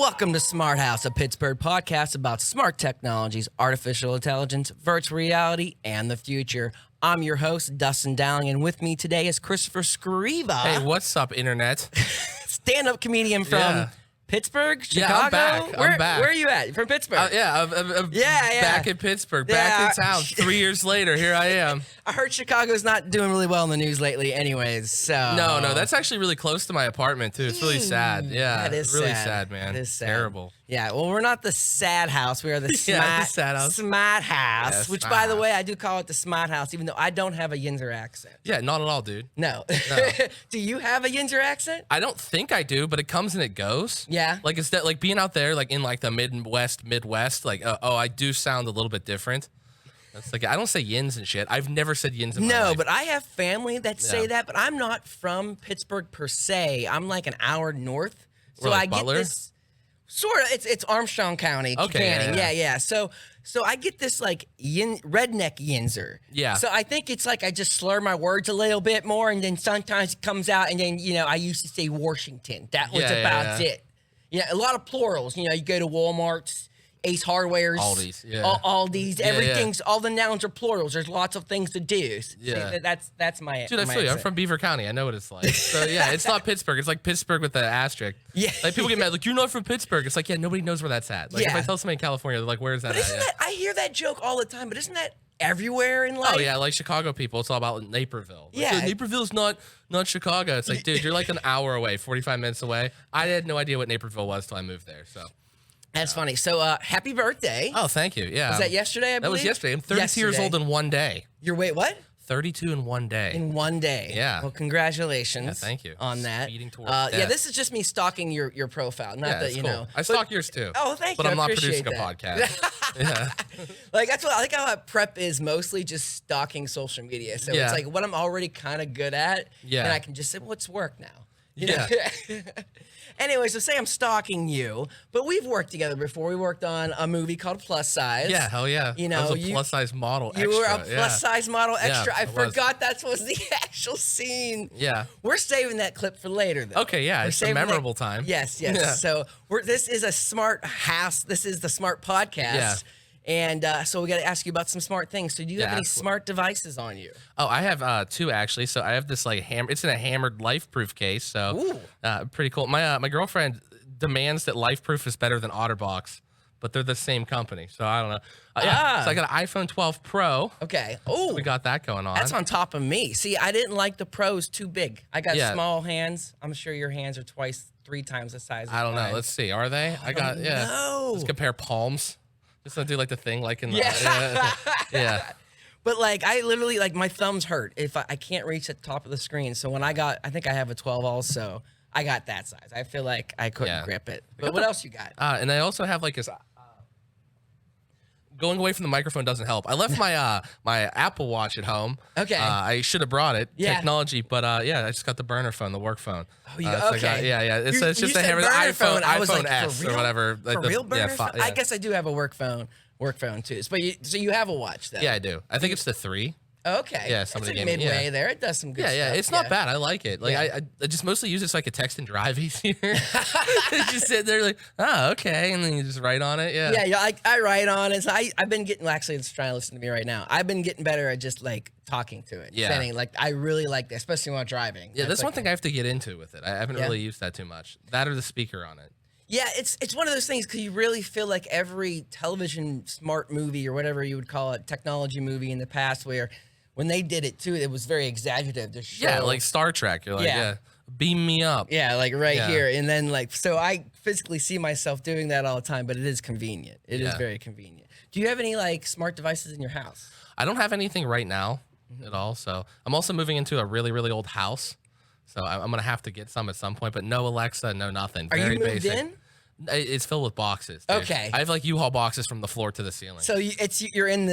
Welcome to Smart Haus, a Pittsburgh podcast about smart technologies, artificial intelligence, virtual reality, and the future. I'm your host, Dustin Dowling, and with me today is Christopher Scriva. Hey, what's up, Internet? Stand-up comedian from Pittsburgh, Chicago? Yeah, I'm back. I'm back. Where are you at? From Pittsburgh? I'm back in Pittsburgh, back in town. 3 years later, here I am. I heard Chicago's not doing really well in the news lately anyways, so... No, that's actually really close to my apartment, too. It's really sad. Yeah, that is really sad, man. It is sad. Terrible. Yeah, well, we're not the sad house. We are the sad house. Smart Haus, Yeah, which, Smart by the Haus. way, I do call it the Smart Haus, even though I don't have a Yinzer accent. Yeah, not at all, dude. No. No. Do you have a Yinzer accent? I don't think I do, but it comes and it goes. Yeah. Like, instead, like being out there, like in like the Midwest, like, I do sound a little bit different. That's like, I don't say yins and shit. I've never said yins in my life. No, but I have family that say that, but I'm not from Pittsburgh per se. I'm like an hour north. So like I get Butler? this sort of, it's Armstrong County. Okay, Canning. yeah. Yeah. So I get this like redneck Yinzer. Yeah. So I think it's like I just slur my words a little bit more, and then sometimes it comes out, and then, I used to say Washington. That was about it. Yeah, a lot of plurals. You go to Walmart's, Ace Hardware's, Aldi's, Aldi's, everything's, all the nouns are plurals. There's lots of things to do. Yeah. That's my Dude, I feel you. I'm from Beaver County. I know what it's like. So, yeah, it's not Pittsburgh. It's like Pittsburgh with the asterisk. Yeah. Like, people get mad. Like, you're not from Pittsburgh. It's like, yeah, nobody knows where that's at. Like, if I tell somebody in California, they're like, where's that But at? isn't that, I hear that joke all the time, but isn't that everywhere in life? Oh, yeah, like Chicago people, it's all about Naperville. Like, Yeah. Naperville's not Chicago. It's like, dude, you're like an hour away, 45 minutes away. I had no idea what Naperville was till I moved there, so. That's funny. So, happy birthday. Oh, thank you. Yeah. Was that yesterday, I believe? That was yesterday. I'm 32 years old in one day. Wait, what? 32 in one day. In one day. Yeah. Well, congratulations. Yeah, thank you. On that. Speeding towards yeah, death. this is just me stalking your profile. Not that, it's you cool. know. I stalk yours too. Oh, thank you. But I'm I not appreciate producing a that. podcast. Yeah. Like, that's what I like how prep is mostly just stalking social media. So it's like what I'm already kind of good at. Yeah. And I can just say, well, it's work now. You Yeah. know? Anyway, so say I'm stalking you, but we've worked together before. We worked on a movie called Plus Size. Yeah, hell yeah. I was a plus size model You extra. were a plus size model extra. I I was. forgot that was the actual scene. Yeah. We're saving that clip for later, though. Okay, yeah, We're it's a saving memorable time. Yes. Yeah. So this is a Smart Haus. This is the Smart Podcast. Yeah. And so we got to ask you about some smart things. So do you have any smart devices on you? Oh, I have two actually. So I have this like it's in a hammered LifeProof case. So pretty cool. My girlfriend demands that LifeProof is better than OtterBox, but they're the same company. So I don't know. So I got an iPhone 12 Pro. Okay. Oh, We got that going on. that's on top of me. See, I didn't like the Pros too big. I got small hands. I'm sure your hands are 3 times the size of I don't know. mine. Let's see. Are they? I got Let's compare palms. Just don't do like the thing like in the yeah. But like I literally like my thumbs hurt if I can't reach the top of the screen. So when I think I have a 12 also. I got that size. I feel like I couldn't grip it. But what else you got? And I also have like this. Going away from the microphone doesn't help. I left my my Apple Watch at home. Okay. I should have brought it. Yeah. Technology, but I just got the burner phone, the work phone. Oh, you so okay? yeah. It's You just a said hammer. The burner iPhone, phone. I was iPhone like, S for real? or whatever. For real burner phone? Yeah. I guess I do have a work phone too. But so you have a watch then? Yeah, I do. I think it's the 3. Okay. Yeah, it's somebody like gave me- midway there. It does some good stuff. Yeah, it's not bad. I like it. Like I just mostly use it so I could text and drive easier. Just sit there like, oh, okay, and then you just write on it. Yeah. Yeah. I write on it. So I've been getting. Well, actually, it's trying to listen to me right now. I've been getting better at just like talking to it. Yeah. Saying like I really like that, especially when I'm driving. Yeah, that's like, one thing I have to get into with it. I haven't really used that too much. That or the speaker on it. Yeah, it's one of those things because you really feel like every television smart movie or whatever you would call it, technology movie in the past, where when they did it too, it was very exaggerative to show. Yeah, like Star Trek. You're like, beam me up. Yeah, like here. And then like, so I physically see myself doing that all the time, but it is convenient. It is very convenient. Do you have any like smart devices in your house? I don't have anything right now at all. So I'm also moving into a really, really old house. So I'm going to have to get some at some point, but no Alexa, no nothing. Are Very you moved basic. in? It's filled with boxes. Dude. Okay. I have like U-Haul boxes from the floor to the ceiling. So you're in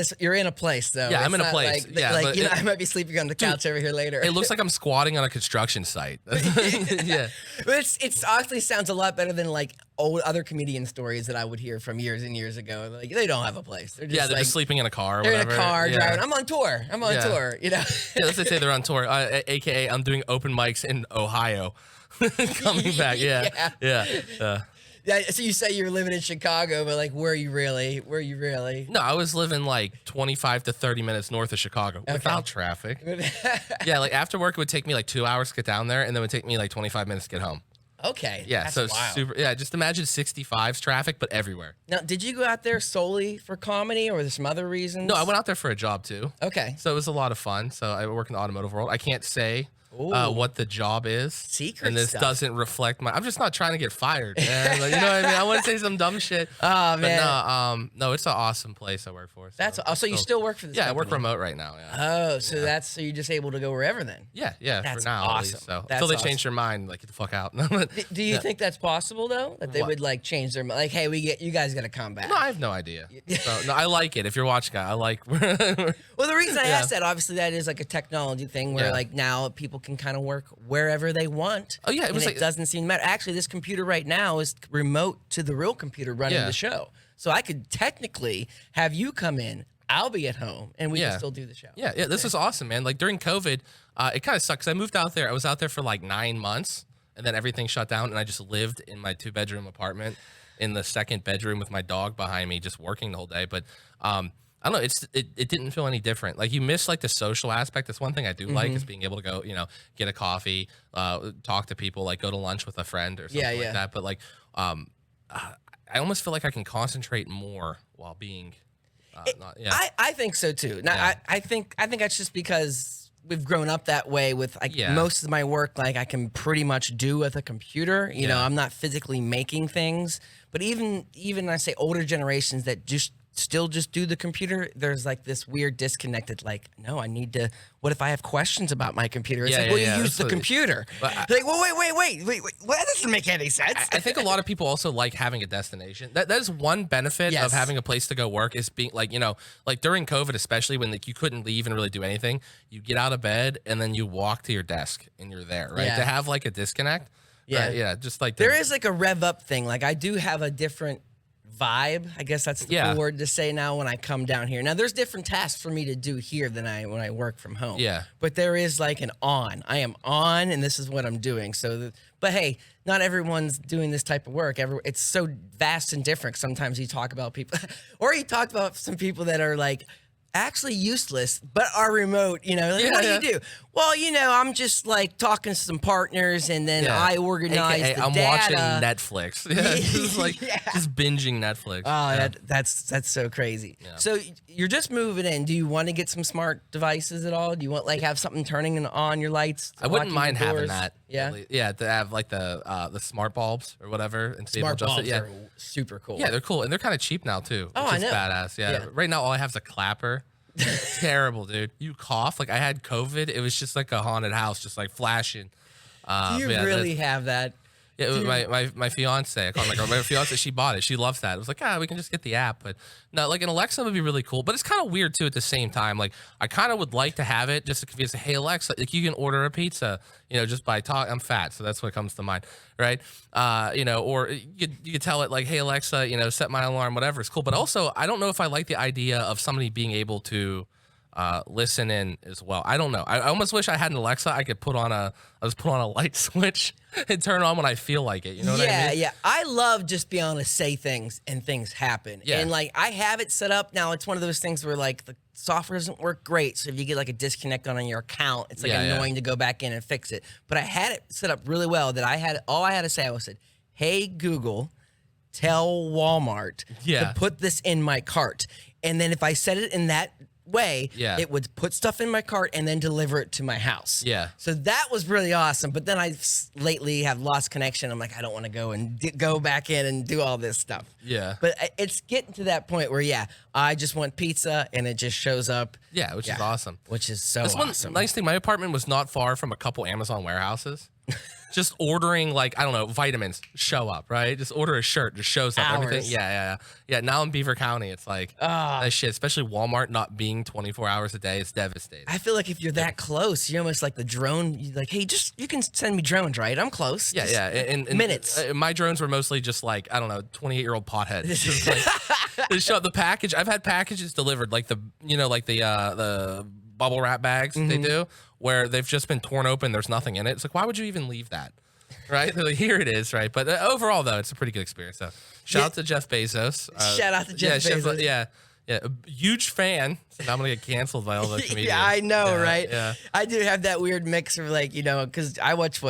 a place though. Yeah, It's I'm in a not place. Like, Yeah, like but I might be sleeping on the couch over here later. It looks like I'm squatting on a construction site. Yeah. But it honestly sounds a lot better than like old other comedian stories that I would hear from years and years ago. Like they don't have a place. They're just They're just sleeping in a car or they're whatever. in a car Yeah. driving. I'm on tour. Tour. You know. Yeah, let's just say they're on tour. AKA I'm doing open mics in Ohio. Coming back. Yeah. Yeah, so you say you're living in Chicago, but like, where are you really? No, I was living like 25 to 30 minutes north of Chicago without traffic. Yeah, like after work, it would take me like 2 hours to get down there, and then it would take me like 25 minutes to get home. Okay. Yeah, that's so wild. super. Yeah, just imagine 65's traffic, but everywhere. Now, did you go out there solely for comedy, or were there some other reasons? No, I went out there for a job too. Okay. So it was a lot of fun. So I work in the automotive world. I can't say what the job is. Secret and this stuff. doesn't reflect my. I'm just not trying to get fired, man. Like, you know what I mean? I want to say some dumb shit. Oh man. But no, it's an awesome place I work for. So. That's so you still work for this? Yeah, company? I work remote right now. Yeah. Oh, so so you're just able to go wherever then? Yeah. That's for now, awesome. at least. So That's until they awesome. change their mind, like get the fuck out. Do you think that's possible though? That they would like change their like, hey, you guys got to come back. No, I have no idea. So, no, I like it. If you're watching, I like. Well, the reason I asked that, obviously, that is like a technology thing where like now people can kind of work wherever they want. Oh yeah, it doesn't seem to matter. Actually, this computer right now is remote to the real computer running the show, so I could technically have you come in. I'll be at home, and we can still do the show. Yeah. This is awesome, man. Like during COVID, it kind of sucked because I moved out there. I was out there for like 9 months, and then everything shut down, and I just lived in my 2-bedroom apartment in the second bedroom with my dog behind me, just working the whole day. But I don't know. It didn't feel any different. Like you miss like the social aspect. That's one thing I do like is being able to go, get a coffee, talk to people, like go to lunch with a friend or something like that. But like, I almost feel like I can concentrate more while being. I think so too. Now, I think that's just because we've grown up that way with like most of my work. Like I can pretty much do with a computer. You know, I'm not physically making things. But even I say older generations that still just do the computer, there's like this weird disconnected like, no, I need to, what if I have questions about my computer? It's like, well, you use the computer. Like, well, wait, well, that doesn't make any sense. I think a lot of people also like having a destination. That is one benefit of having a place to go work is being like, like during COVID, especially when like you couldn't leave and really do anything, you get out of bed and then you walk to your desk and you're there, right? To have like a disconnect. Yeah. Just like there is like a rev up thing. Like I do have a different vibe. I guess that's the cool word to say now when I come down here. Now there's different tasks for me to do here than when I work from home. Yeah. But there is like an on. I am on and this is what I'm doing. So, but hey, not everyone's doing this type of work. It's so vast and different. Sometimes you talk about people or you talk about some people that are like actually useless, but are remote, like, what do you do? Well, I'm just like talking to some partners and then I organize the I'm data. watching Netflix. Just binging Netflix. Oh, that's so crazy. Yeah. So you're just moving in. Do you want to get some smart devices at all? Do you want like have something turning on your lights? I wouldn't mind having that. Yeah. Yeah, to have like the smart bulbs or whatever. And smart bulbs are super cool. Yeah, they're cool. And they're kind of cheap now too. Oh, I know. Badass. Yeah. Right now all I have is a clapper. Terrible, dude. You cough. Like I had COVID. It was just like a haunted house, just like flashing. Do you really have that? Yeah, it was my fiance. I call her my girl. My fiance, she bought it. She loves that. It was like, we can just get the app. But no, like an Alexa would be really cool. But it's kind of weird too at the same time. Like I kind of would like to have it just to convenience. Hey Alexa, like you can order a pizza, just by talk. I'm fat, so that's what comes to mind, right? Or you could tell it like, hey Alexa, set my alarm, whatever. It's cool. But also, I don't know if I like the idea of somebody being able to listen in as well. I don't know. I almost wish I had an Alexa. I could put on a light switch and turn it on when I feel like it. You know what I mean? Yeah. I love just being able to say things and things happen. Yeah. And like I have it set up now. It's one of those things where like the software doesn't work great. So if you get like a disconnect on your account, it's like annoying to go back in and fix it. But I had it set up really well that all I had to say, I said, hey Google, tell Walmart to put this in my cart. And then if I said it in that way, it would put stuff in my cart and then deliver it to my house. Yeah. So that was really awesome. But then I lately have lost connection. I'm like, I don't want to go and go back in and do all this stuff. Yeah. But it's getting to that point where, I just want pizza and it just shows up. Yeah, which is awesome. Which is so awesome. One nice thing, my apartment was not far from a couple Amazon warehouses. Just ordering like, I don't know, vitamins show up, right? Just order a shirt, just shows up. Hours. Everything. Yeah. Now in Beaver County, it's like that shit, especially Walmart not being 24 hours a day is devastating. I feel like if you're that close, you're almost like the drone. You're like, hey, you can send me drones, right? I'm close. Yeah, and minutes. My drones were mostly just like, I don't know, 28-year-old potheads. Just like, they show up the package. I've had packages delivered like the bubble wrap bags they do, where they've just been torn open. There's nothing in it. It's like, why would you even leave that? right? They're like, here it is, right? But overall, though, it's a pretty good experience. So shout out to Jeff Bezos. Shout out to Jeff Bezos. Yeah, a huge fan. So now I'm gonna get canceled by all the comedians. Yeah, I know, right? Yeah. I do have that weird mix of like, because I watched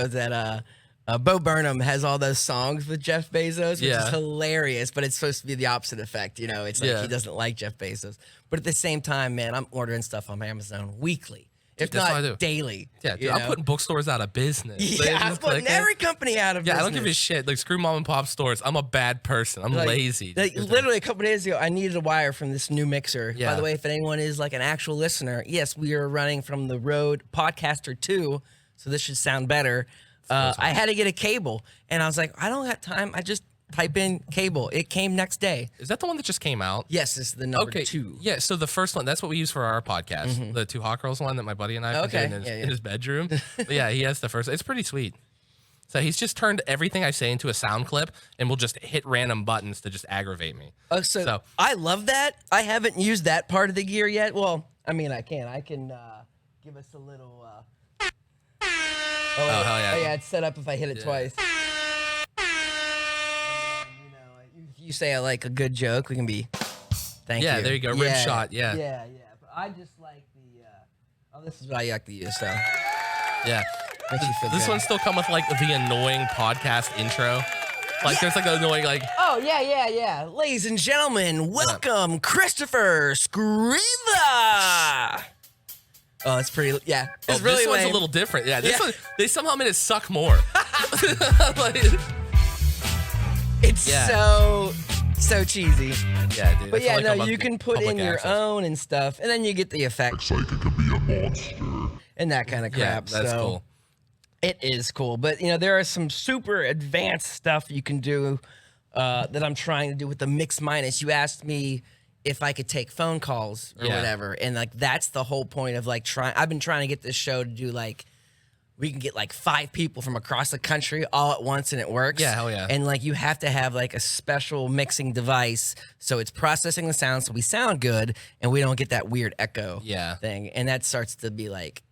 Bo Burnham has all those songs with Jeff Bezos, which is hilarious, but it's supposed to be the opposite effect. It's like he doesn't like Jeff Bezos. But at the same time, man, I'm ordering stuff on Amazon weekly. If not daily. Yeah, dude, I'm putting bookstores out of business. Yeah, I'm putting every company out of business. Yeah, I don't give a shit. Like, screw mom and pop stores. I'm a bad person. I'm lazy. Literally a couple days ago, I needed a wire from this new mixer. Yeah. By the way, if anyone is like an actual listener, yes, we are running from the Rode Podcaster 2, so this should sound better. I had to get a cable, and I was like, I don't got time. I just type in cable. It came next day. Is that the one that just came out? Yes, it's the number 2. Yeah, so the first one, that's what we use for our podcast. The Two Hot Girls one that my buddy and I put in his bedroom. But yeah, he has the first. It's pretty sweet. So he's just turned everything I say into a sound clip, and we'll just hit random buttons to just aggravate me. So I love that. I haven't used that part of the gear yet. Well, I mean, I can. I can give us a little... hell yeah. Oh, yeah, it's set up if I hit it twice. If you say I like a good joke, we can be... Thank you. Yeah, there you go. Rim shot, yeah. Yeah. But I just like the... this is what I like to use, so... Yeah. Makes you feel this good. one still come with, like, the annoying podcast intro. Like, there's, like, an annoying, like... Oh, yeah. Ladies and gentlemen, welcome, Christopher Scriva! Oh, it's pretty, It's really this one's lame. a little different. Yeah, this one, they somehow made it suck more. It's so cheesy. Yeah, dude. But yeah, no, you can put in your own and stuff, and then you get the effects. Looks like it could be a monster. And that kind of crap. Yeah, that's cool. It is cool. But, there are some super advanced stuff you can do that I'm trying to do with the Mix Minus. You asked me if I could take phone calls or whatever. And, like, that's the whole point of, like, I've been trying to get this show to do, like, we can get, like, 5 people from across the country all at once, and it works. Yeah, hell yeah. And, like, you have to have, like, a special mixing device so it's processing the sound so we sound good and we don't get that weird echo thing. And that starts to be, like,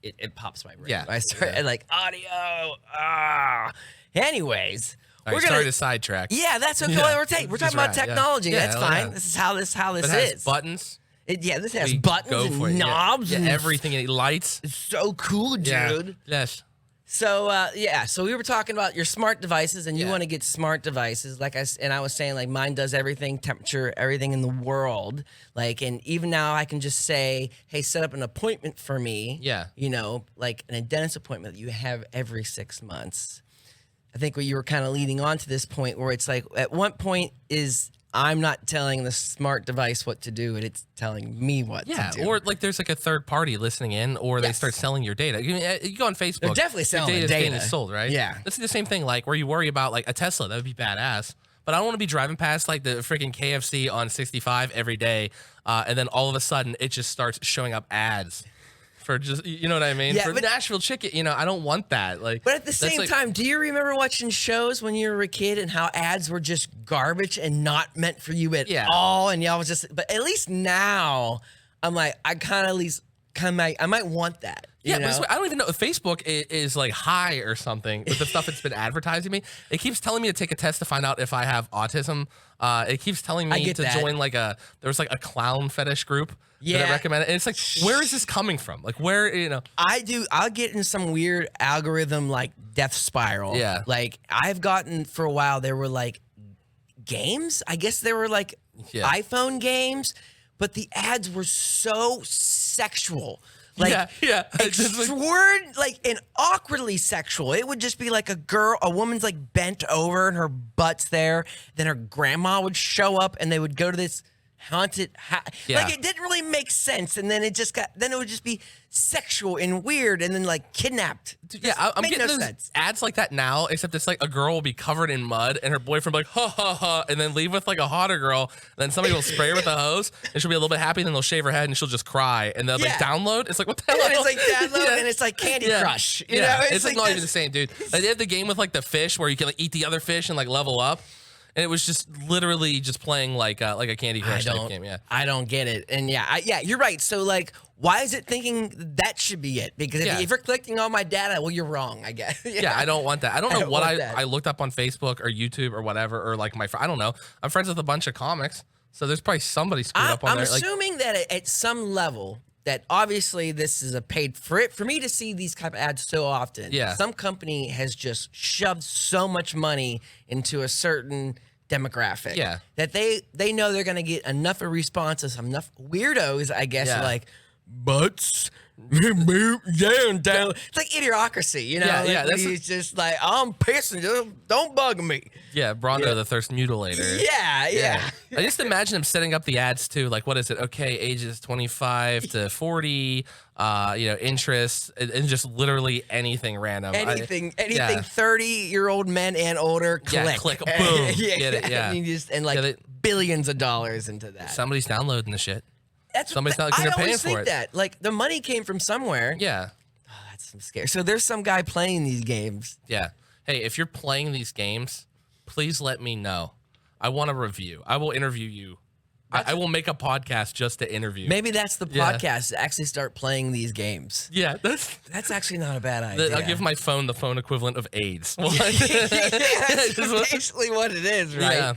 it pops my brain. Yeah. I start, like, audio. Anyways. We're sorry to sidetrack. Yeah, that's okay. We're talking about technology. Yeah, that's fine. Yeah. This is how this it is. Has buttons. This has buttons and knobs and everything. And lights. It's so cool, dude. Yeah. Yes. So so we were talking about your smart devices, and you want to get smart devices. I was saying, like, mine does everything, temperature, everything in the world. Like, and even now I can just say, hey, set up an appointment for me. Yeah. Like a dentist appointment that you have every 6 months. I think what you were kind of leading on to this point where it's like, at what point is I'm not telling the smart device what to do and it's telling me what to do? Yeah, or like there's like a third party listening in, or they start selling your data. You go on Facebook. They're definitely selling your data. Getting sold, right? Yeah. That's the same thing, like where you worry about like a Tesla. That would be badass. But I don't want to be driving past like the freaking KFC on 65 every day, and then all of a sudden it just starts showing up ads. For just, you know what I mean? Yeah, for Nashville chicken, I don't want that. Like, but at the same time, do you remember watching shows when you were a kid and how ads were just garbage and not meant for you at all? And y'all was just, but at least now, I'm like, I might want that. Yeah, but I don't even know if Facebook is like high or something with the stuff it's been advertising me. It keeps telling me to take a test to find out if I have autism. It keeps telling me to join like there was like a clown fetish group that I recommended. And it's like, where is this coming from? Like where, I'll get in some weird algorithm like death spiral. Yeah. Like I've gotten for a while, there were like games. I guess there were like iPhone games, but the ads were so sexual. Like, like, and awkwardly sexual. It would just be like a woman's like bent over and her butt's there. Then her grandma would show up and they would go to this haunted like it didn't really make sense, and then it would just be sexual and weird and then like kidnapped. I'm getting those ads like that now, except it's like a girl will be covered in mud and her boyfriend will be like ha ha ha and then leave with like a hotter girl, and then somebody will spray her with a hose and she'll be a little bit happy, and then they'll shave her head and she'll just cry, and they'll like download. It's like, what the hell? And it's like download and it's like Candy Crush. It's like not even the same, dude. Like, they have the game with like the fish where you can like eat the other fish and like level up. and it was just literally just playing like a Candy Crush type game. Yeah, I don't get it. And yeah, you're right. So like, why is it thinking that should be it? Because if you're collecting all my data, well, you're wrong, I guess. Yeah, I don't want that. I don't know what I looked up on Facebook or YouTube or whatever, or like I don't know. I'm friends with a bunch of comics, so there's probably somebody screwed up on there. I'm assuming that at some level, that obviously this is a paid for it. For me to see these type of ads so often, some company has just shoved so much money into a certain demographic that they know they're going to get enough of responses, enough weirdos, I guess, like, butts, down. It's like Idiocracy, you know? He's just like, I'm pissing, don't bug me. Yeah, Brondo, the thirst mutilator. Yeah. I just imagine him setting up the ads too. Like, what is it? Okay, ages 25 to 40, interests, and just literally anything random. Anything 30-year-old men and older, click. Yeah, click, boom, get it, yeah. Billions of dollars into that. Somebody's downloading the shit. Somebody's not because they're paying for it. I always think that. Like, the money came from somewhere. Yeah. Oh, that's some scary. So there's some guy playing these games. Yeah. Hey, if you're playing these games, please let me know. I want a review. I will interview you. I will make a podcast just to interview. Maybe that's the podcast. Actually start playing these games. Yeah. That's actually not a bad idea. I'll give my phone the phone equivalent of AIDS. That's basically what it is, right? Yeah.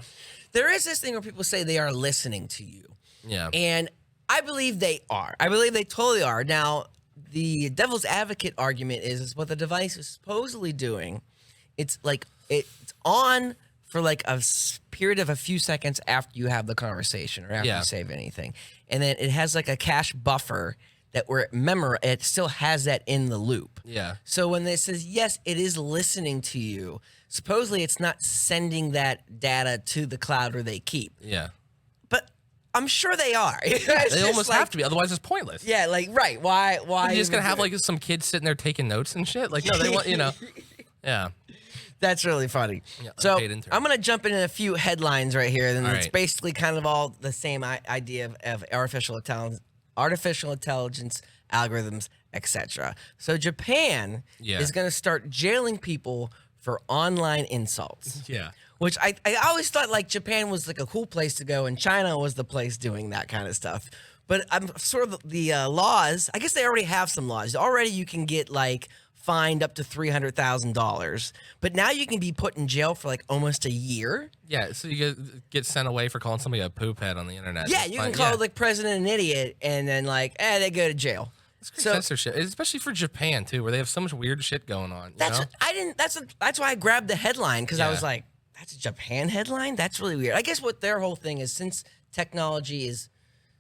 There is this thing where people say they are listening to you. Yeah. And I believe they are. I believe they totally are. Now, the devil's advocate argument is what the device is supposedly doing. It's like it's on for like a period of a few seconds after you have the conversation or after you save anything. And then it has like a cache buffer that it still has that in the loop. Yeah. So when it says, yes, it is listening to you, supposedly it's not sending that data to the cloud where they keep. Yeah. But I'm sure they are. They almost have to be, otherwise it's pointless. Yeah, like, right. Why? You're just going to have like some kids sitting there taking notes and shit? Like, no, they want, Yeah. That's really funny. Yeah, so I'm going to jump into a few headlines right here. And it's basically kind of all the same idea of artificial intelligence, algorithms, etc. So Japan is going to start jailing people for online insults. Yeah. Which I always thought like Japan was like a cool place to go and China was the place doing that kind of stuff. But I'm sort of the laws, I guess they already have some laws. Already you can get like fined up to $300,000. But now you can be put in jail for like almost a year. Yeah, so you get sent away for calling somebody a poop head on the internet. Yeah, you can call the president an idiot and then like, they go to jail. Censorship, especially for Japan too, where they have so much weird shit going on. That's why I grabbed the headline because I was like, that's a Japan headline? That's really weird. I guess what their whole thing is, since technology is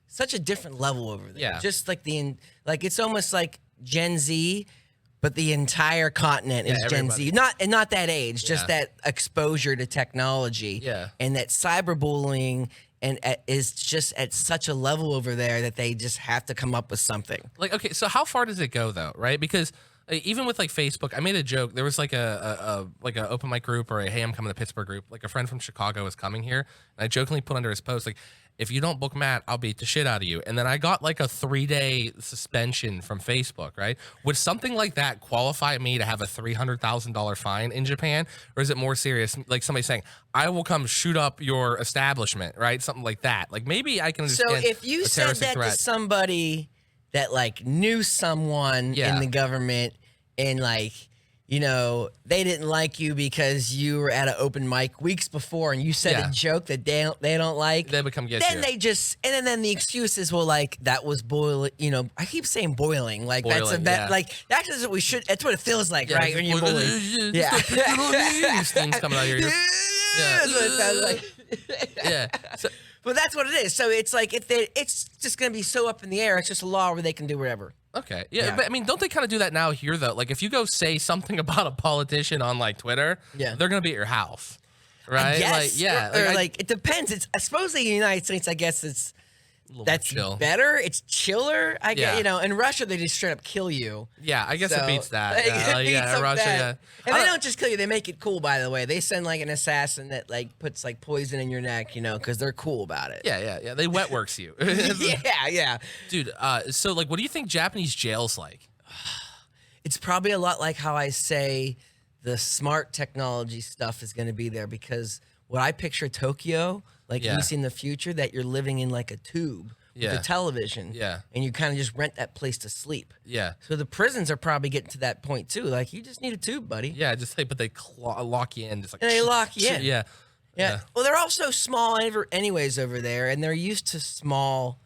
such a different level over there. Just like it's almost like Gen Z, but the entire continent is Gen Z. Not that age, just that exposure to technology. Yeah. And that cyberbullying is just at such a level over there that they just have to come up with something. Like, okay, so how far does it go though, right? Because even with like Facebook, I made a joke. There was like a open mic group or a Hey, I'm coming to Pittsburgh group. Like a friend from Chicago is coming here, and I jokingly put under his post like, if you don't book Matt, I'll beat the shit out of you. And then I got like a 3-day suspension from Facebook, right? Would something like that qualify me to have a $300,000 fine in Japan? Or is it more serious? Like somebody saying, I will come shoot up your establishment, right? Something like that. Like maybe I can understand. So if you said that to somebody that like knew someone in the government and like, they didn't like you because you were at an open mic weeks before and you said a joke that they don't like. They become get then you. They just, and then the excuses will like, that was boiling, I keep saying boiling. Like that's a bad, like that's what we should, that's what it feels like, right? When you're boiling. Steam's coming out of your ears. That's what it sounds like. Yeah. So, but that's what it is. So it's like, it's just going to be so up in the air. It's just a law where they can do whatever. Okay. Yeah, but I mean, don't they kind of do that now here though? Like if you go say something about a politician on like Twitter, they're going to be at your house. Right? I guess. Like, yeah. Or like it depends. It's I suppose in the United States, I guess that's chill. Better. It's chiller. I guess, in Russia they just straight up kill you. Yeah, I guess it beats that. It beats Russia, that. And they don't just kill you, they make it cool, by the way. They send like an assassin that like puts like poison in your neck, because they're cool about it. Yeah. They wet works you. yeah. Dude, so like what do you think Japanese jail's like? It's probably a lot like how I say the smart technology stuff is going to be there because what I picture Tokyo, like you see in the future, that you're living in like a tube with a television. Yeah. And you kind of just rent that place to sleep. Yeah. So the prisons are probably getting to that point too. Like, you just need a tube, buddy. Yeah, just but they lock you in. Just like, and they lock you in. Yeah. Yeah. Well, they're also small anyways over there, and they're used to small,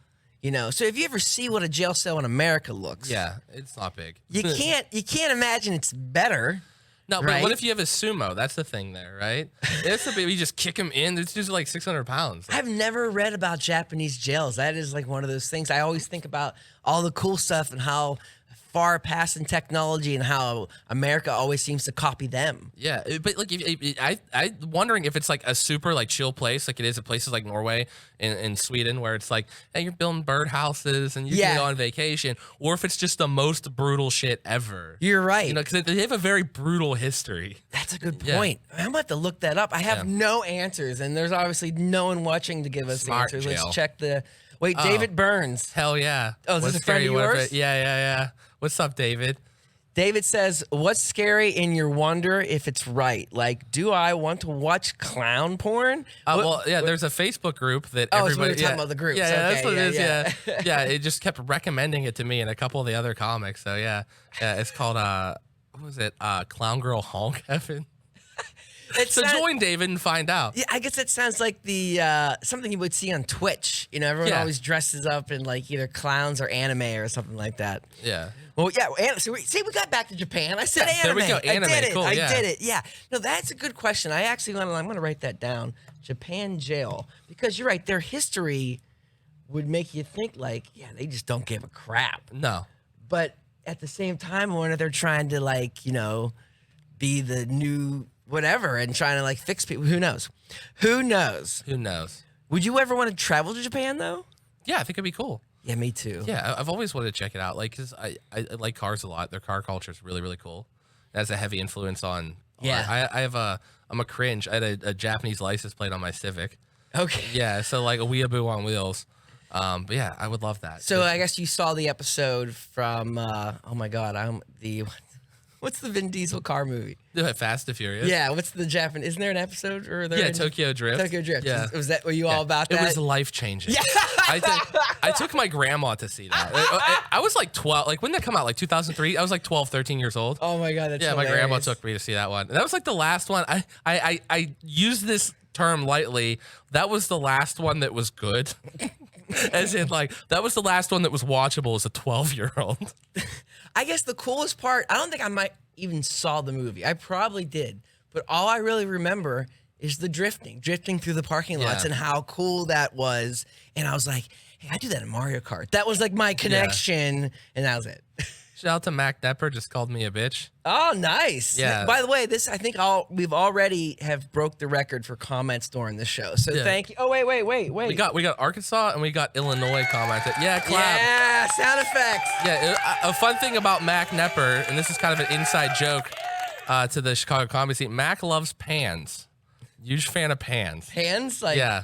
So if you ever see what a jail cell in America looks, it's not big. you can't imagine it's better. No, but right? what if you have a sumo? That's the thing there, right? It's a bit, you just kick him in. It's just like 600 pounds. I've never read about Japanese jails. That is like one of those things. I always think about all the cool stuff and how far past in technology and how America always seems to copy them. Yeah, but like I'm wondering if it's like a super like chill place, like it is at places like Norway and Sweden, where it's like, hey, you're building birdhouses and you can go on vacation, or if it's just the most brutal shit ever. You're right. Because they have a very brutal history. That's a good point. I'm about to look that up. I have no answers, and there's obviously no one watching to give us Smart answers. jail. Let's check the. Wait, David Burns. Hell yeah. Oh, is this a friend of yours? Yeah. What's up, David? David says, what's scary in your wonder if it's right? Like, do I want to watch clown porn? There's a Facebook group that everybody... everybody... Oh, so we're talking about the groups. Yeah, that's what it is, yeah. Yeah, it just kept recommending it to me and a couple of the other comics. So, yeah, it's called, what was it? Clown Girl Honk Heaven. Join David and find out. Yeah, I guess it sounds like the something you would see on Twitch. Everyone always dresses up in like either clowns or anime or something like that. Yeah. Well, yeah. So we got back to Japan. I said anime. There we go. Anime. I did it. Cool, I did it. Yeah. No, that's a good question. I'm going to write that down. Japan jail, because you're right. Their history would make you think like, they just don't give a crap. No. But at the same time, I wonder they're trying to like, be the new whatever and trying to like fix people. Who knows? Would you ever want to travel to Japan though? Yeah, I think it'd be cool. Yeah, me too. Yeah, I've always wanted to check it out. Like, cause I like cars a lot. Their car culture is really, really cool. It has a heavy influence on. I'm a cringe. I had a Japanese license plate on my Civic. Okay. Yeah, so like a weeaboo on wheels. But yeah, I would love that. So I guess you saw the episode from oh my god, what's the Vin Diesel car movie? Fast and Furious. Yeah, what's the Japanese? Isn't there an episode or Tokyo Drift. Tokyo Drift. Yeah. Were you all about that? It was life changing. Yeah. I took my grandma to see that. I was like 12. Like when did that come out? Like 2003. I was like 12, 13 years old. Oh my god, that's hilarious. My grandma took me to see that one. And that was like the last one. I use this term lightly. That was the last one that was good. As in, like, that was the last one that was watchable as a 12-year-old. I guess the coolest part, I don't think I might even saw the movie. I probably did. But all I really remember is the drifting through the parking lots and how cool that was. And I was like, hey, I do that in Mario Kart. That was like my connection, and that was it. Shout out to Mac Depper, just called me a bitch. Oh, nice. Yeah. By the way, I think we've already have broke the record for comments during the show. So thank you. Oh, wait. We got Arkansas and we got Illinois commented. Yeah, clap. Yeah, sound effects. Yeah, a fun thing about Mac Nepper, and this is kind of an inside joke to the Chicago comedy scene. Mac loves pans. Huge fan of pans. Pans? Like, yeah.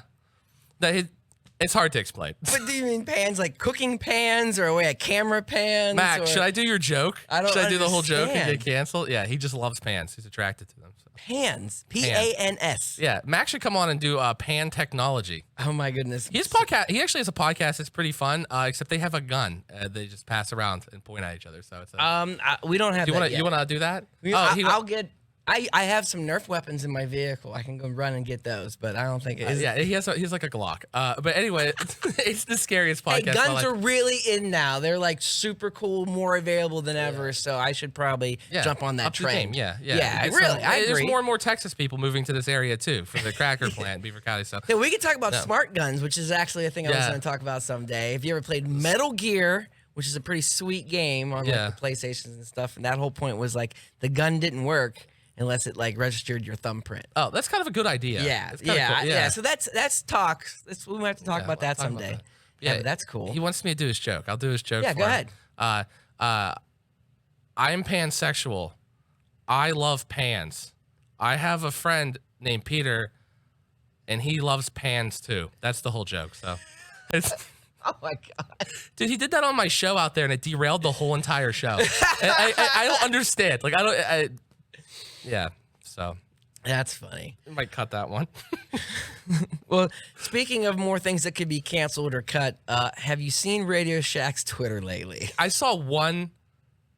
It's hard to explain. What do you mean pans? Like cooking pans or camera pans? Mac, should I do your joke? Should I do the whole joke and get canceled? Yeah, he just loves pans. He's attracted to them. So. Pans. P-A-N-S. Yeah, Mac should come on and do pan technology. Oh my goodness. He actually has a podcast that's pretty fun, except they have a gun. They just pass around and point at each other. So it's we don't have that yet. You want to do that? I'll get... I have some Nerf weapons in my vehicle. I can go run and get those, but I don't think it is. He has like a Glock. But anyway, it's the scariest podcast. Hey, guns are really in now. They're like super cool, more available than ever. So I should probably jump on that train. Yeah. I agree. There's more and more Texas people moving to this area too for the cracker plant, Beaver County. So we can talk about smart guns, which is actually a thing I was going to talk about someday. If you ever played Metal Gear, which is a pretty sweet game on like, the PlayStations and stuff, and that whole point was like the gun didn't work unless it like registered your thumbprint. Oh, that's kind of a good idea. Yeah. So that's talk. We might have to talk about that someday. Yeah, but that's cool. He wants me to do his joke. I'll do his joke. Yeah, for go him. ahead. I'm pansexual. I love pans. I have a friend named Peter, and he loves pans too. That's the whole joke. So, it's. Oh my god, dude! He did that on my show out there, and it derailed the whole entire show. I don't understand. Like I don't. Yeah. So That's funny. I might cut that one. Well, speaking of more things that could be canceled or cut, have you seen Radio Shack's Twitter lately? I saw one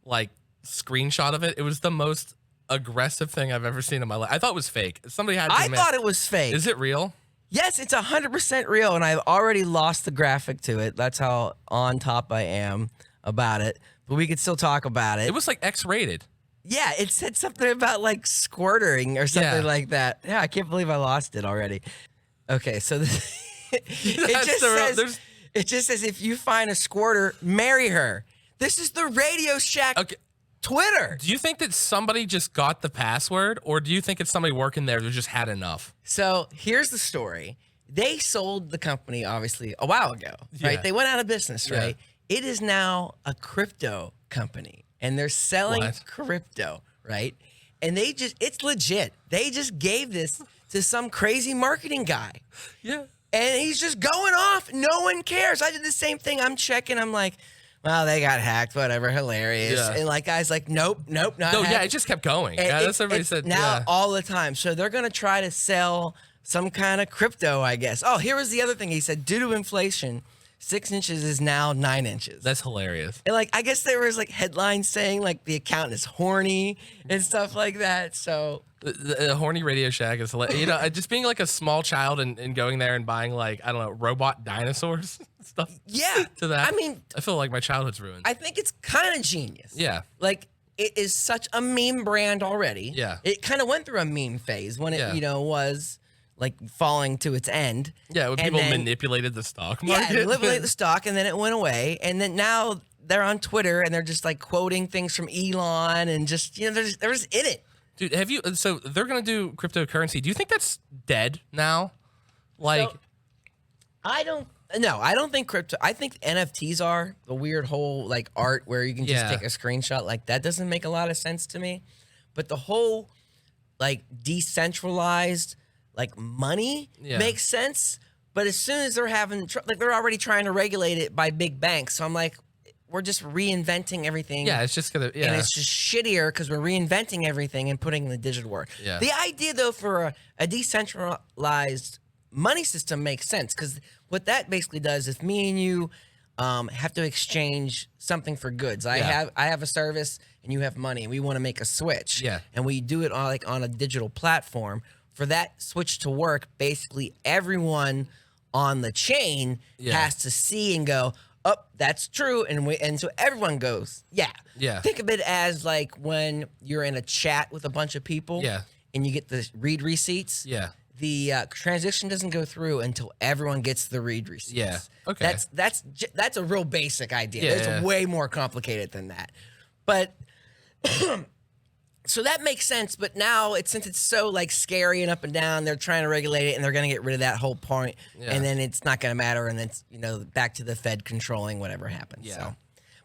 like screenshot of it. It was the most aggressive thing I've ever seen in my life. I thought it was fake. Somebody had to I admit. thought it was fake. Is it real? Yes, it's 100% real, and I've already lost the graphic to it. That's how on top I am about it. But we could still talk about it. It was like X-rated. Yeah, it said something about like squirting or something Yeah. like that. Yeah, I can't believe I lost it already. Okay, so it just says if you find a squirter, marry her. This is the Radio Shack Twitter. Do you think that somebody just got the password, or do you think it's somebody working there who just had enough? So here's the story. They sold the company, obviously, a while ago, right? Yeah. They went out of business, Yeah. right? It is now a crypto company, and they're selling What? crypto, right? And it's legit. They just gave this to some crazy marketing guy. Yeah. And he's just going off. No one cares. I did the same thing. I'm checking. I'm like, well, they got hacked. Whatever. Hilarious. Yeah. And like, guys like, nope, not No, hacked. yeah, it just kept going. And Yeah, that's it's what everybody said. now Yeah. all the time. So they're going to try to sell some kind of crypto, I guess. Oh, here was the other thing. He said, due to inflation, 6 inches is now 9 inches. That's hilarious. And like, I guess there was like headlines saying like the account is horny and stuff like that. So The horny Radio Shack is hilarious. You know, just being like a small child and going there and buying like, I don't know, robot dinosaurs and stuff. yeah, To that. I mean, I feel like my childhood's ruined. I think it's kind of genius. Yeah. Like it is such a meme brand already. Yeah. It kind of went through a meme phase when it, Yeah. Was like falling to its end. Yeah, when And people then- manipulated the stock Yeah, market. manipulate the stock, and then it went away. And then now they're on Twitter and they're just like quoting things from Elon and just, they're just in it. Dude, have you? So they're gonna do cryptocurrency. Do you think that's dead now? Like, So, I don't think crypto. I think NFTs are the weird whole like art where you can just Yeah. take a screenshot. Like that doesn't make a lot of sense to me. But the whole like decentralized like money Yeah. makes sense. But as soon as they're they're already trying to regulate it by big banks. So I'm like, we're just reinventing everything. yeah, it's just gonna. Yeah, And it's just shittier because we're reinventing everything and putting in the digital world. Yeah. The idea, though, for a decentralized money system makes sense because what that basically does is me and you have to exchange something for goods. I Yeah. have a service and you have money and we want to make a switch. Yeah. And we do it on a digital platform. For that switch to work, basically everyone on the chain Yeah. has to see and go, oh, that's true. And so everyone goes, yeah. Yeah. Think of it as like when you're in a chat with a bunch of people Yeah. and you get the read receipts. yeah, The transition doesn't go through until everyone gets the read receipts. Yeah. Okay. That's a real basic idea. Yeah, It's yeah. way more complicated than that. But so that makes sense. But now since it's so like scary and up and down, they're trying to regulate it and they're going to get rid of that whole point. Yeah. And then it's not going to matter. And then it's, back to the Fed controlling whatever happens. Yeah. So,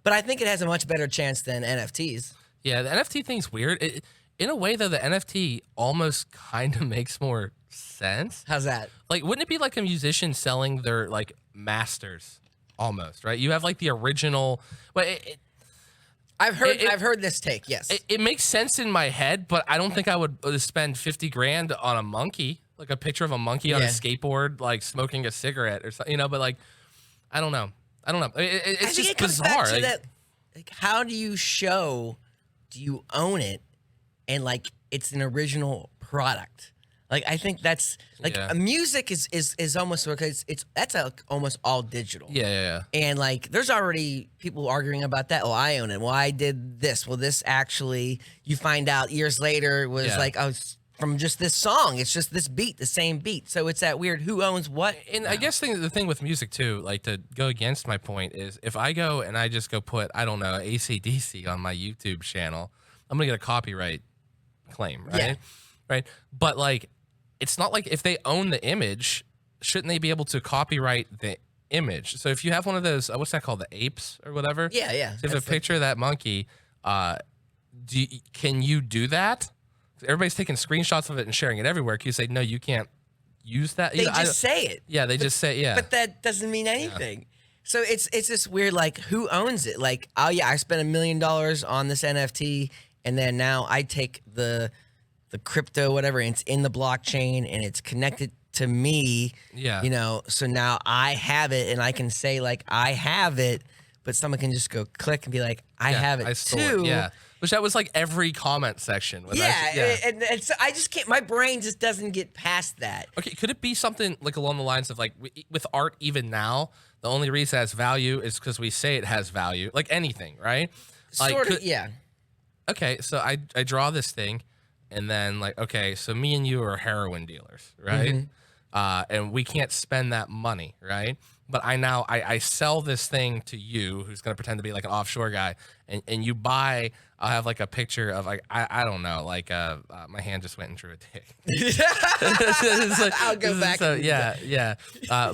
but I think it has a much better chance than NFTs. yeah. The NFT thing's weird. In a way, though, the NFT almost kind of makes more sense. How's that? Like, wouldn't it be like a musician selling their like masters almost, right? You have like the original, but I've heard this take. Yes. it makes sense in my head, but I don't think I would spend 50 grand on a monkey, like a picture of a monkey on a Yeah. skateboard, like smoking a cigarette or something, but like, I don't know. It's I think just it comes bizarre. back to Like, that. Like, how do you show? Do you own it? And like, it's an original product. Like, I think that's like Yeah. music is almost because that's almost all digital. yeah. And like, there's already people arguing about that. Oh, I own it. Well, I did this. Well, this actually, you find out years later, was Yeah. like, oh, it's from just this song. It's just this beat, the same beat. So it's that weird who owns what. And I guess the thing with music too, like to go against my point is if I go and I just go put, I don't know, AC/DC on my YouTube channel, I'm going to get a copyright claim, right? Yeah. Right. But like, it's not like if they own the image, shouldn't they be able to copyright the image? So if you have one of those, what's that called? The apes or whatever? Yeah, yeah. So if a That's picture of that monkey, can you do that? Everybody's taking screenshots of it and sharing it everywhere. Can you say, no, you can't use that? They You know, just say it. Yeah, they just say, yeah. But that doesn't mean anything. So it's this weird, like, who owns it? Like, oh yeah, I spent $1 million on this NFT, and then now I take the the crypto, whatever, and it's in the blockchain and it's connected to me. Yeah. You know, so now I have it and I can say like I have it, but someone can just go click and be like, I have it too. Yeah. Which that was like every comment section. And so I just can't, my brain just doesn't get past that. Okay, could it be something like along the lines of like with art even now, the only reason it has value is because we say it has value, like anything, right? Like, Sort of, yeah. Okay, so I draw this thing, and then like, okay, so me and you are heroin dealers, right? And we can't spend that money, right? But I sell this thing to you, who's gonna pretend to be like an offshore guy, and you buy. I'll have like a picture of like I don't know, like my hand just went and drew a dick. I'll go back. So yeah.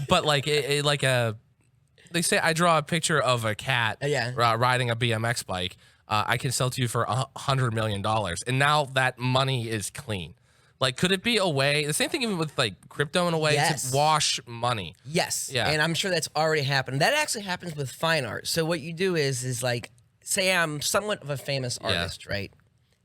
But like they say I draw a picture of a cat riding a BMX bike. I can sell to you for $100 million, and now that money is clean. Like, could it be a way? The same thing even with like crypto in a way to wash money. Yes. Yeah. And I'm sure that's already happened. That actually happens with fine art. So what you do is like, say I'm somewhat of a famous artist, right?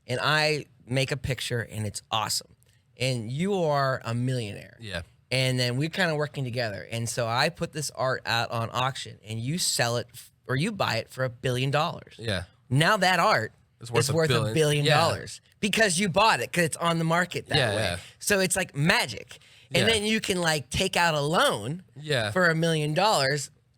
And I make a picture and it's awesome. And you are a millionaire. Yeah. And then we're kind of working together. And so I put this art out on auction and you sell it or you buy it for $1 billion. Yeah. Now that art is worth $1 billion because you bought it because it's on the market that way. So it's like magic. And then you can like take out a loan for $1 million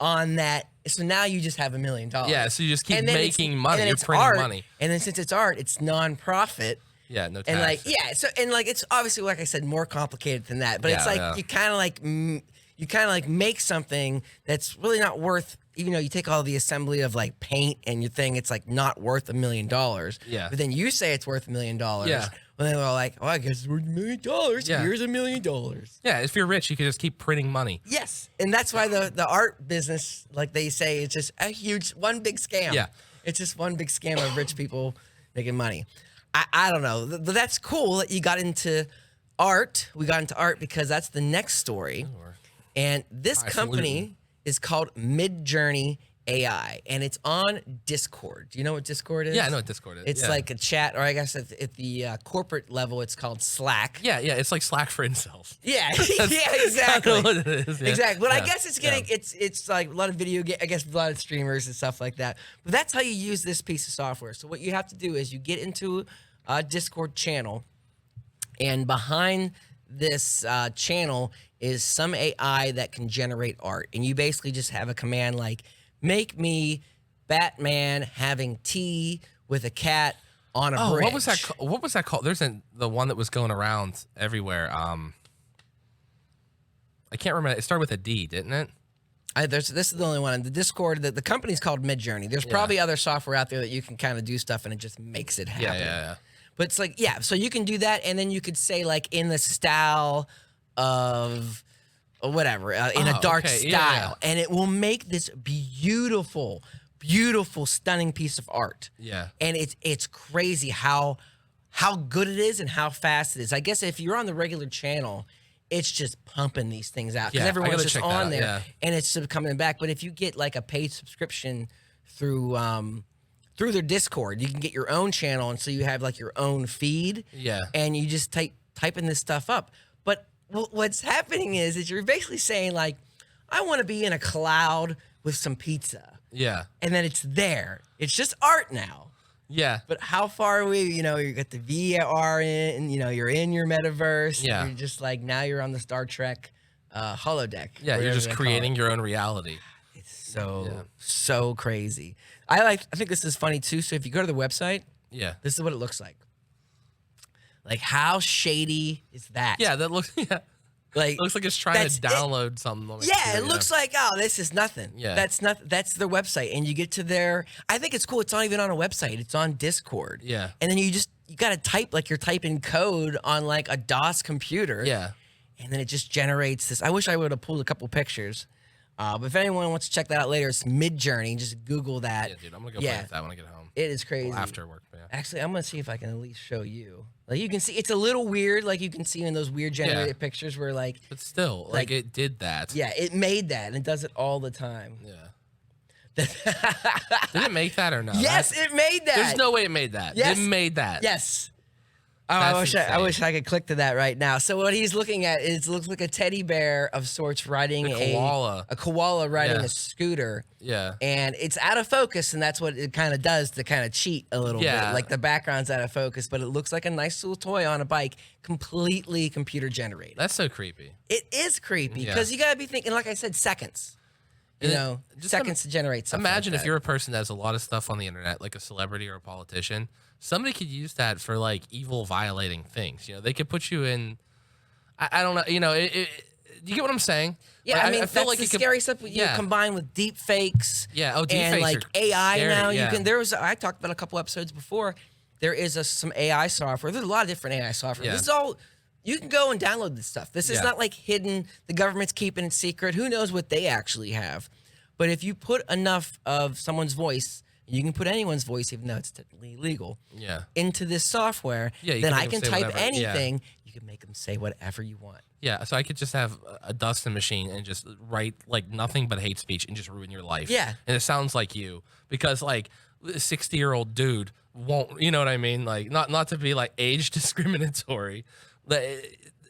on that. So now you just have $1 million. Yeah, so you just keep making money. You're printing money. And then since it's art, it's non-profit. Yeah, no tax. And like, so and like it's obviously, like I said, more complicated than that. But it's like you kind of like make something that's really not worth. Even though you take all the assembly of like paint and your thing, it's like not worth $1 million. Yeah. But then you say it's worth $1 million. Yeah. Well, they're all like, oh, I guess it's worth $1 million. Yeah. Here's $1 million. Yeah, if you're rich, you can just keep printing money. Yes. And that's why the art business, like they say, it's just a huge, one big scam. Yeah. It's just one big scam of rich people making money. I don't know. But that's cool that you got into art. We got into art because that's the next story. And this company is called Midjourney AI, and it's on Discord. Do you know what Discord is? Yeah, I know what Discord is. It's like a chat, or I guess at the corporate level, it's called Slack. Yeah, it's like Slack for incels. Yeah, exactly. What it is, Exactly. But I guess it's getting it's like a lot of I guess a lot of streamers and stuff like that. But that's how you use this piece of software. So what you have to do is you get into a Discord channel, and behind this channel is some AI that can generate art, and you basically just have a command like, make me Batman having tea with a cat on a bridge. What was that called? There's the one that was going around everywhere. I can't remember. It started with a D, didn't it? This is the only one. The Discord, the company's called Midjourney. There's probably other software out there that you can kind of do stuff and it just makes it happen. Yeah. But it's like, so you can do that, and then you could say like in the style of whatever, in a dark style, and it will make this beautiful, stunning piece of art. Yeah. And it's crazy how good it is and how fast it is. I guess if you're on the regular channel, it's just pumping these things out because everyone's just on there and it's just coming back. But if you get like a paid subscription through their Discord, you can get your own channel, and so you have like your own feed. Yeah. And you just typing this stuff up. But what's happening is you're basically saying like, I want to be in a cloud with some pizza. Yeah. And then it's there. It's just art now. Yeah. But how far are we? You got the VR in, and you're in your metaverse. Yeah. You're just like, now you're on the Star Trek holodeck. Yeah. You're just creating your own reality. It's so crazy. I think this is funny too. So if you go to the website, this is what it looks like. Like, how shady is that? Yeah, that looks like looks like it's trying to download something. On it looks like, oh, this is nothing. Yeah, that's their website, and you get to their. I think it's cool. It's not even on a website. It's on Discord. Yeah, and then you got to type like you're typing code on like a DOS computer. Yeah, and then it just generates this. I wish I would have pulled a couple pictures. But if anyone wants to check that out later, it's Midjourney. Just Google that. Yeah, dude, I'm gonna go play with that when I get home. It is crazy. Well, after work, yeah. Actually, I'm gonna see if I can at least show you. Like, you can see, it's a little weird. Like, you can see in those weird generated pictures where like. But still, like it did that. Yeah, it made that, and it does it all the time. Yeah. Did it make that or no? Yes, it made that. There's no way it made that. Yes. It made that. Yes. Oh, That's I wish insane. I could click to that right now. So what he's looking at is looks like a teddy bear of sorts riding The koala. a koala riding Yeah. a scooter. Yeah. And it's out of focus, and that's what it kind of does to kind of cheat a little bit. Yeah. Like the background's out of focus, but it looks like a nice little toy on a bike, completely computer generated. That's so creepy. It is creepy Yeah. because you got to be thinking, like I said, seconds. You And know, just seconds to generate something. Imagine like if that. you're a person that has a lot of stuff on the internet, like a celebrity or a politician. Somebody could use that for like evil, violating things. You know, they could put you in. I don't know. You know, you get what I'm saying? Yeah, Like, I mean, I feel that's like the it could- scary stuff. You yeah. combine with deep fakes. Yeah, oh, and deepfakes like are AI scary, now. yeah. You can. I talked about a couple episodes before. There is some AI software. There's a lot of different AI software. Yeah. This is all. You can go and download this stuff. This is Yeah. not like hidden. The government's keeping it secret. Who knows what they actually have? But if you put enough of someone's voice, you can put anyone's voice, even though it's technically illegal, Yeah. into this software. Yeah, you then can I make can them say type whatever. Yeah. anything. You can make them say whatever you want. Yeah, so I could just have a Dustin machine and just write like nothing but hate speech and just ruin your life. Yeah. And it sounds like you because like a 60-year-old dude won't, you know what I mean? Like not to be like age discriminatory, but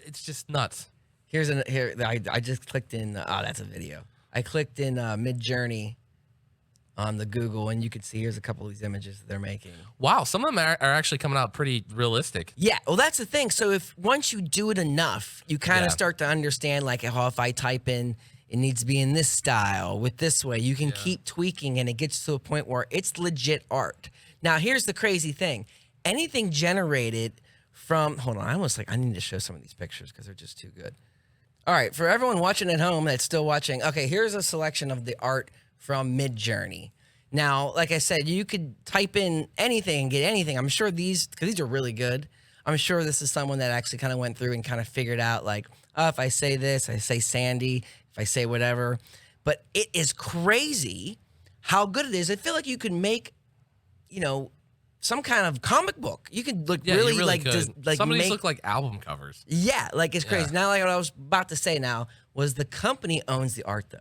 it's just nuts. I just clicked in. Oh, that's a video. I clicked in Mid-Journey on the Google, and you can see here's a couple of these images that they're making. Wow, some of them are actually coming out pretty realistic. Yeah, well, that's the thing. So if once you do it enough, you kind of Yeah. start to understand, like, how if I type in, it needs to be in this style with this way, you can keep tweaking, and it gets to a point where it's legit art. Now, here's the crazy thing: anything generated from, hold on, I need to show some of these pictures because they're just too good. All right, for everyone watching at home that's still watching, okay, here's a selection of the art from Mid-Journey. Now, like I said, you could type in anything and get anything. I'm sure because these are really good. I'm sure this is someone that actually kind of went through and kind of figured out, like, oh, if I say this, I say Sandy, if I say whatever. But it is crazy how good it is. I feel like you could make, some kind of comic book. You could look Yeah, really, you really like, could. just like Some of these make, look like album covers. yeah, like it's crazy. Yeah. Now, like what I was about to say now was the company owns the art, though.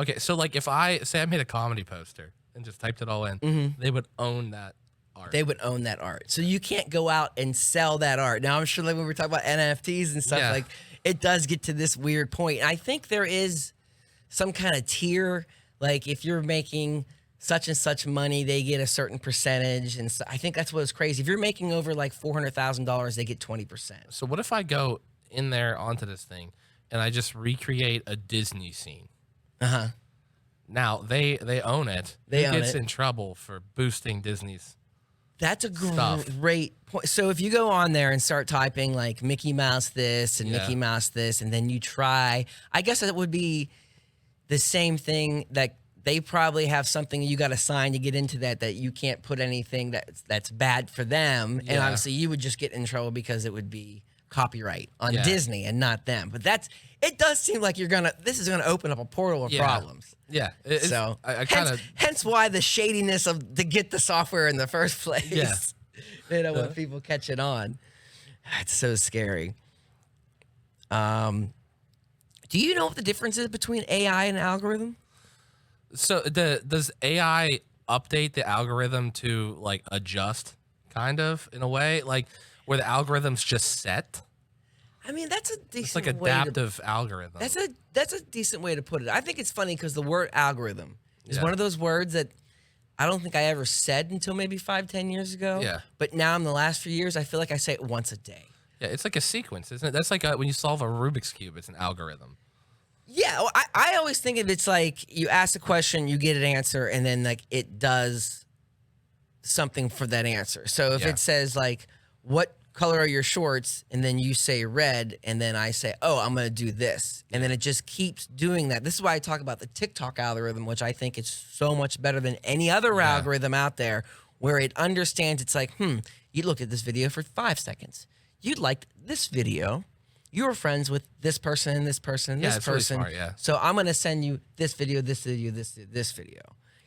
Okay, so like if I made a comedy poster and just typed it all in, they would own that art. They would own that art. So you can't go out and sell that art. Now, I'm sure like when we're talking about NFTs and stuff, Yeah. like it does get to this weird point. And I think there is some kind of tier. Like if you're making such and such money, they get a certain percentage. And so I think that's what's crazy. If you're making over like $400,000, they get 20%. So what if I go in there onto this thing and I just recreate a Disney scene? Uh-huh. Now they own it. They Who own gets it. in trouble for boosting Disney's? That's a Stuff. great point. So if you go on there and start typing like Mickey Mouse this and Yeah. Mickey Mouse this, and then you try, I guess that would be the same thing that they probably have something you got to sign to get into that you can't put anything that's bad for them. And Yeah. obviously you would just get in trouble because it would be copyright on Yeah. Disney and not them. But it does seem like this is gonna open up a portal of Yeah. problems. Yeah. So I kind of hence why the shadiness of to get the software in the first place. Yeah. When people catch it on, it's so scary. Do you know what the difference is between AI and algorithm? so does AI update the algorithm to like adjust kind of in a way like where the algorithm's just set? I mean, that's a decent It's like way to adaptive algorithm. That's a decent way to put it. I think it's funny because the word algorithm is Yeah. one of those words that I don't think I ever said until maybe 5-10 years ago. Yeah. But now in the last few years, I feel like I say it once a day. Yeah, it's like a sequence, isn't it? That's like when you solve a Rubik's Cube, it's an algorithm. Yeah, well, I always think of it's like you ask a question, you get an answer, and then like it does something for that answer. So if Yeah. it says like, what color are your shorts? And then you say red, and then I say, oh, I'm going to do this. And then it just keeps doing that. This is why I talk about the TikTok algorithm, which I think is so much better than any other algorithm out there, where it understands it's like, you looked at this video for 5 seconds. You liked this video. You were friends with this person and this person and Yeah, this it's really person. smart, yeah. So I'm going to send you this video, this video, this video.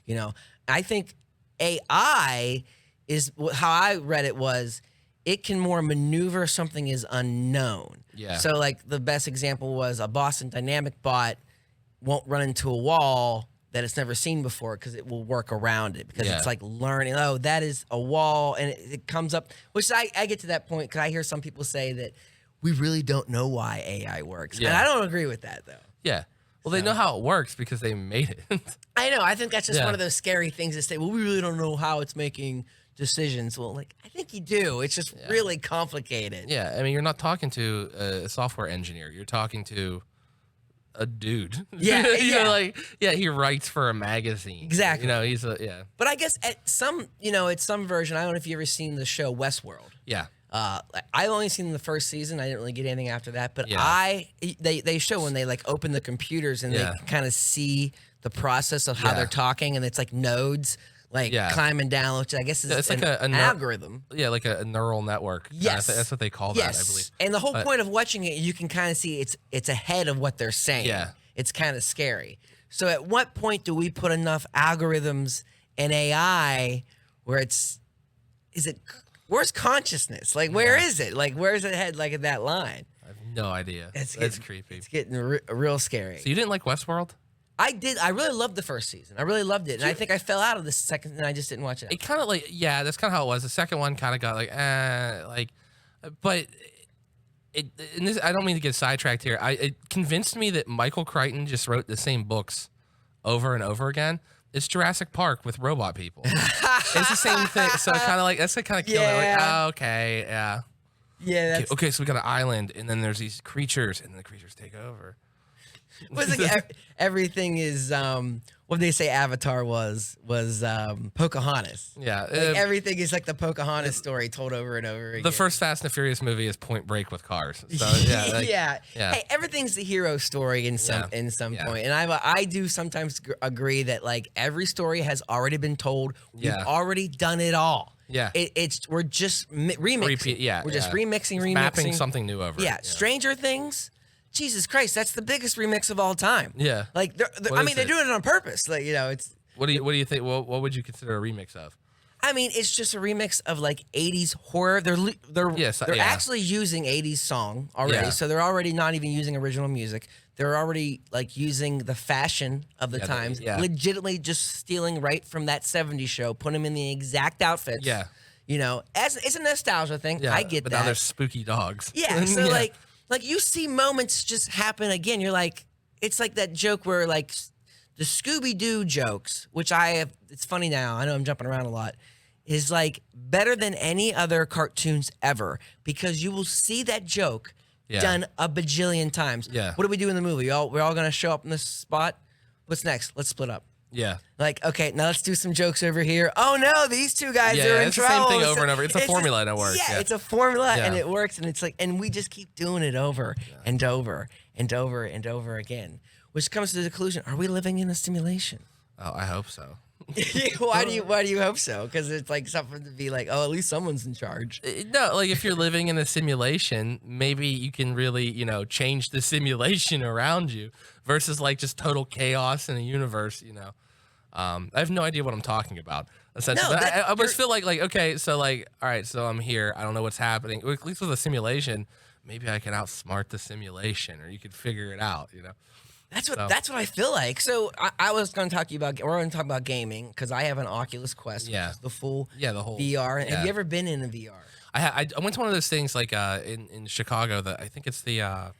You know, I think AI is how I read it was it can more maneuver something is unknown. Yeah. So like the best example was a Boston Dynamic bot won't run into a wall that it's never seen before because it will work around it because Yeah. it's like learning, oh, that is a wall, and it comes up, which I get to that point because I hear some people say that we really don't know why AI works. And Yeah. I don't agree with that, though. Yeah. Well, they know how it works because they made it. I know. I think that's just Yeah. one of those scary things to say, well, we really don't know how it's making decisions. Well, like, I think you do. It's just really complicated. Yeah, I mean, you're not talking to a software engineer. You're talking to a dude. Yeah, You're yeah. like, yeah, he writes for a magazine. Exactly. You know, he's a, yeah. But I guess at some, at some version, I don't know if you ever seen the show Westworld. Yeah. I've only seen the first season. I didn't really get anything after that. But Yeah. they show when they like open the computers and Yeah. they kind of see the process of how Yeah. they're talking, and it's like nodes like Yeah. climbing down, which I guess is It's like an a algorithm. Yeah, like a neural network. Yes. That's what they call Yes. that, I believe. And the whole But- point of watching it, you can kind of see it's ahead of what they're saying. Yeah. It's kind of scary. So at what point do we put enough algorithms and AI where where's consciousness? Like, where is it? Like, where is it head? Like at that line? I have no idea. It's That's getting- creepy. It's getting real scary. So you didn't like Westworld? I did. I really loved the first season. I really loved it. And I think I fell out of the second and I just didn't watch it. It kind of like, yeah, that's kind of how it was. The second one kind of got but and this, I don't mean to get sidetracked here. It convinced me that Michael Crichton just wrote the same books over and over again. It's Jurassic Park with robot people. It's the same thing. So kind of like, that's kind of killed it. Like, Yeah. oh, okay, yeah. Yeah, that's Okay, so we got an island, and then there's these creatures, and the creatures take over. was like everything is what they say Avatar was Pocahontas. Yeah. Like everything is like the Pocahontas story told over and over again. The first Fast and the Furious movie is Point Break with cars. So, yeah. yeah. yeah. Hey, everything's the hero story in some Yeah. point, and I do sometimes agree that like every story has already been told. We've Yeah. already done it all. Yeah. We're just remixing. Repeat, yeah, We're just yeah. remixing. Mapping something new over. Yeah, Stranger Things. Jesus Christ, that's the biggest remix of all time. Yeah. Like, What I is mean, they're it? doing it on purpose. Like, it's. What do you think? What would you consider a remix of? I mean, it's just a remix of like '80s horror. They're Yes, yeah. actually using '80s song already, Yeah. so they're already not even using original music. They're already like using the fashion of the Yeah, times, yeah. legitimately just stealing right from that '70s show, putting them in the exact outfits. Yeah. As it's a nostalgia thing. Yeah, I get but that. now there's spooky dogs. Yeah, so like you see moments just happen again. You're like, it's like that joke where like the Scooby-Doo jokes, which it's funny now. I know I'm jumping around a lot, is like better than any other cartoons ever because you will see that joke done a bajillion times. Yeah. What do we do in the movie? We're all gonna show up in this spot. What's next? Let's split up. Yeah. Like, okay, now let's do some jokes over here. Oh no, these two guys are in it's the trouble. same thing over and over. It's a formula that works. Yeah, Yeah. it's a formula Yeah. and it works, and it's like, and we just keep doing it over and over and over and over again, which comes to the conclusion: are we living in a simulation? Oh, I hope so. Why do you hope so? Because it's like something to be like, oh, at least someone's in charge. No, like if you're living in a simulation, maybe you can really, change the simulation around you versus like just total chaos in a universe, I have no idea what I'm talking about. Essentially, No, but that- I almost feel like okay, so like, all right, so I'm here. I don't know what's happening. At least with a simulation, maybe I can outsmart the simulation, or you could figure it out. That's what I feel like. So I was going to talk to you about. We're going to talk about gaming because I have an Oculus Quest, which is the full the whole VR. yeah. Have you ever been in a VR? I went to one of those things like in Chicago that I think it's the I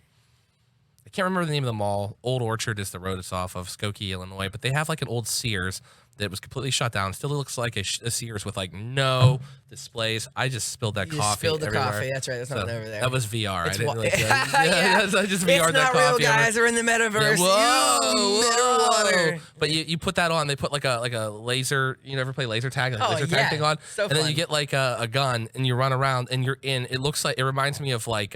can't remember the name of the mall. Old Orchard is the road it's off of, Skokie, Illinois. But they have like an old Sears that was completely shut down. Still looks like a Sears with like no displays. I just spilled that You coffee. just spilled the everywhere. coffee. That's right. That's not So over there. That was VR. It's I didn't really. yeah. I just VR'd It's that not real, coffee. guys. We're in the metaverse. Underwater. But you put that on. They put like a laser. You ever play laser tag? Like Oh, laser yeah. tag thing on. So and then fun. you get like a gun and you run around and you're in. It looks like it reminds me of like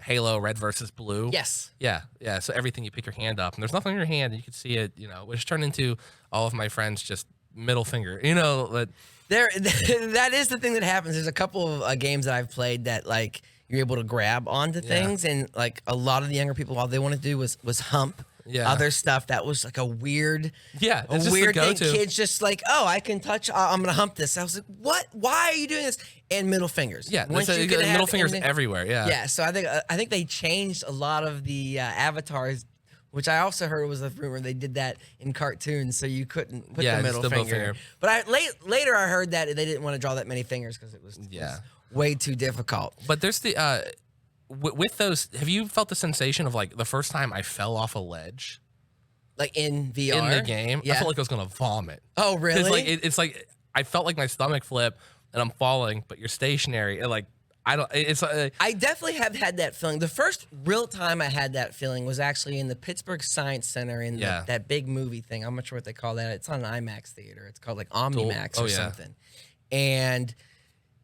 Halo Red versus Blue. Yes. Yeah. So everything you pick your hand up and there's nothing in your hand and you can see it. Which turned into all of my friends just middle finger. But That is the thing that happens. There's a couple of games that I've played that like you're able to grab onto things, and like a lot of the younger people, all they wanted to do was hump. Yeah. Other stuff that was like a weird, Yeah, a it's just the weird thing. go-to. Kids just like, oh, I can touch. I'm gonna hump this. I was like, what? Why are you doing this? And middle fingers. Yeah. Once It's you can middle have- fingers and then- everywhere. Yeah. Yeah. So I think they changed a lot of the avatars which I also heard was a rumor they did that in cartoons, so you couldn't put the just middle the middle finger. finger. But later I heard that they didn't want to draw that many fingers because it was way too difficult. But there's the with those. Have you felt the sensation of like the first time I fell off a ledge? Like in VR? In the game, I felt like I was gonna vomit. Oh, really? It's like I felt like my stomach flip and I'm falling, but you're stationary. And like I don't. It's I definitely have had that feeling. The first real time I had that feeling was actually in the Pittsburgh Science Center in that big movie thing. I'm not sure what they call that. It's on an IMAX theater. It's called like OmniMax or something. And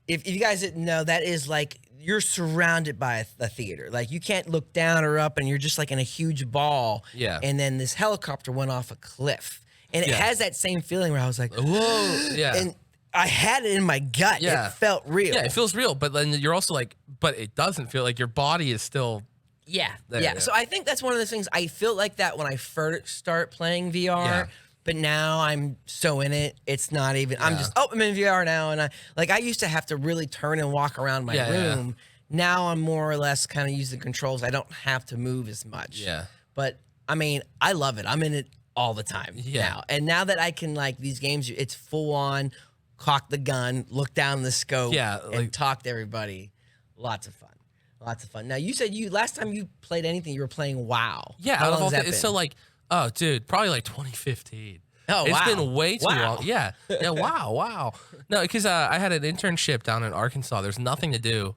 if you guys didn't know, that is like you're surrounded by a theater. Like you can't look down or up, and you're just like in a huge ball. Yeah. And then this helicopter went off a cliff, and it has that same feeling where I was like, whoa, yeah. And I had it in my gut. Yeah. It felt real. Yeah, it feels real, but then you're also like, but it doesn't feel like your body is still. Yeah, there, yeah. So I think that's one of the things I feel like that when I first start playing VR. Yeah. But now I'm so in it, it's not even. I'm just I'm in VR now, and I used to have to really turn and walk around my room. Now I'm more or less kind of using the controls. I don't have to move as much. Yeah. But I mean, I love it. I'm in it all the time now. And now that I can like these games, it's full on. Cock the gun, look down the scope, and talk to everybody. Lots of fun. Lots of fun. Now, you said last time you played anything, you were playing WoW. Yeah, How long has that been? So like, oh, dude, probably like 2015. Oh, it's wow. been way too long. Yeah, yeah, wow. No, because I had an internship down in Arkansas. There's nothing to do.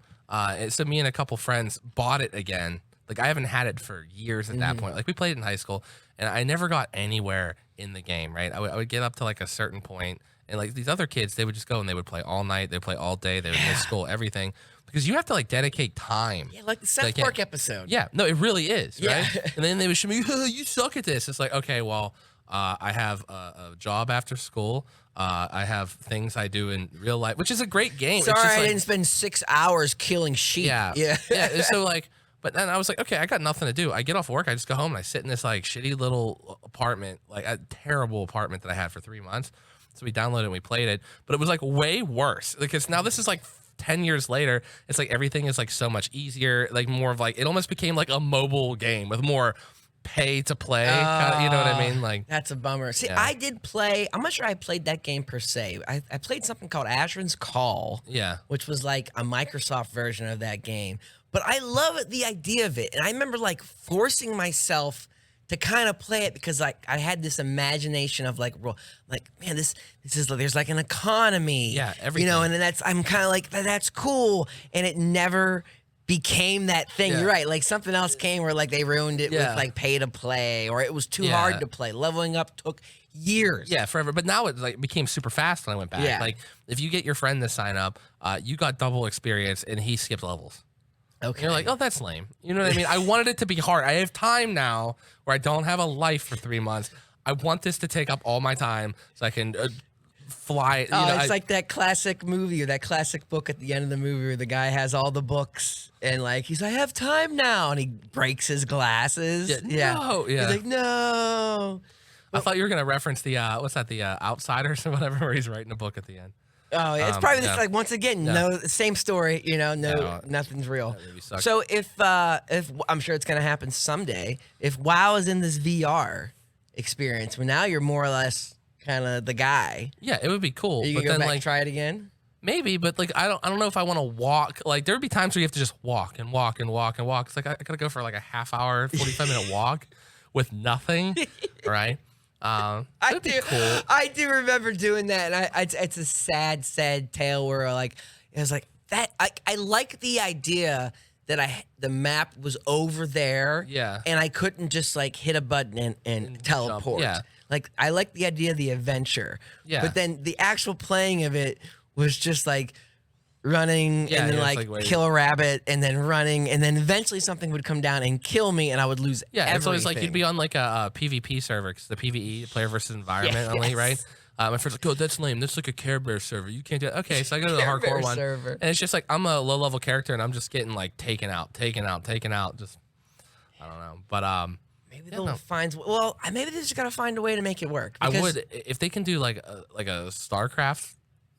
So me and a couple friends bought it again. Like I haven't had it for years at that point. Like we played it in high school, and I never got anywhere in the game. Right, I would get up to like a certain point. And like these other kids, they would just go and they would play all night. They would play all day. They would miss school, everything, because you have to like dedicate time. Yeah, like the South Park episode. Yeah, no, it really is, right? And then they would show me, you suck at this. It's like, okay, well, I have a job after school. I have things I do in real life, which is a great game. Sorry, it's just I like, didn't spend 6 hours killing sheep. Yeah. So like, but then I was like, okay, I got nothing to do. I get off work, I just go home and I sit in this like shitty little apartment, like a terrible apartment that I had for 3 months. So we downloaded it and we played it, but it was like way worse because now this is like 10 years later. It's like everything is like so much easier, like more of like, it almost became like a mobile game with more pay to play. You know what I mean? Like that's a bummer. See, I did play, I'm not sure I played that game per se. I played something called Ashran's Call, which was like a Microsoft version of that game. But I love it, the idea of it. And I remember like forcing myself to kind of play it because like I had this imagination of like man, this is there's like an economy, everything. You know, and then I'm kind of like that's cool, and it never became that thing. You're right, like something else came where like they ruined it with like pay to play, or it was too hard to play. Leveling up took years, forever. But now it like became super fast when I went back. Like if you get your friend to sign up, you got double experience, and he skipped levels. Okay. And you're like, oh, that's lame. You know what I mean? I wanted it to be hard. I have time now where I don't have a life for 3 months. I want this to take up all my time so I can fly. It's like that classic movie or that classic book at the end of the movie where the guy has all the books and like he's like, I have time now, and he breaks his glasses. He's like, no. I thought you were gonna reference the what's that? The Outsiders or whatever, where he's writing a book at the end. Oh, it's probably just like once again, no, same story. You know, nothing's real. So if I'm sure it's gonna happen someday, if WoW is in this VR experience, well, now you're more or less kind of the guy. Yeah, it would be cool. Are you but gonna go then back like and try it again? Maybe, but like I don't know if I want to walk. Like there would be times where you have to just walk and walk and walk and walk. It's like I gotta go for like a half hour, 45-minute walk with nothing, right? I do. Cool. I do remember doing that, and it's a sad tale where like it was like that. I like the idea that the map was over there, and I couldn't just like hit a button and teleport. Jump. Like I like the idea of the adventure, but then the actual playing of it was just like running and then like kill a rabbit and then running and then eventually something would come down and kill me and I would lose everything. It's always like you'd be on like a PvP server, cause the PvE, player versus environment only, right? My friend's like, oh, that's lame. That's like a Care Bear server. You can't do it. Okay, so I go to the hardcore one. Server. And it's just like, I'm a low-level character and I'm just getting like taken out. Just, I don't know. But maybe they'll find, well, maybe they just got to find a way to make it work. I would, if they can do like a StarCraft,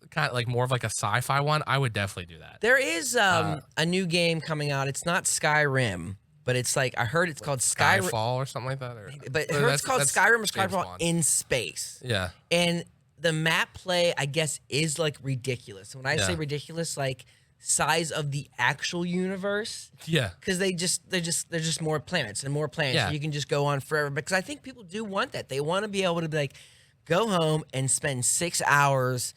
kind of like more of like a sci-fi one, I would definitely do that. There is a new game coming out. It's not Skyrim, but it's like I heard it's called Skyrim. Skyfall or something like that. But I heard it's called Skyrim or James Skyfall Bond. in space. Yeah. And the map play, I guess, is like ridiculous. When I say ridiculous, like size of the actual universe. Yeah. Because they're just more planets and more planets. Yeah. So you can just go on forever. Because I think people do want that. They want to be able to be like, go home and spend 6 hours,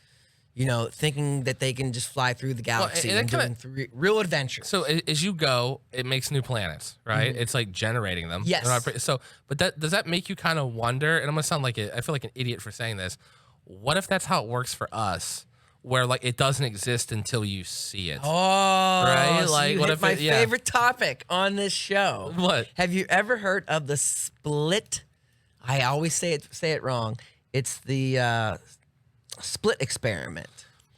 thinking that they can just fly through the galaxy and doing real adventures. So as you go, it makes new planets, right? Mm-hmm. It's like generating them. Yes. But does that make you kind of wonder? And I'm gonna sound like I feel like an idiot for saying this. What if that's how it works for us, where like it doesn't exist until you see it? Oh, right. So Like you what hit if my favorite topic on this show? What? Have you ever heard of the split? I always say it wrong. It's the split experiment.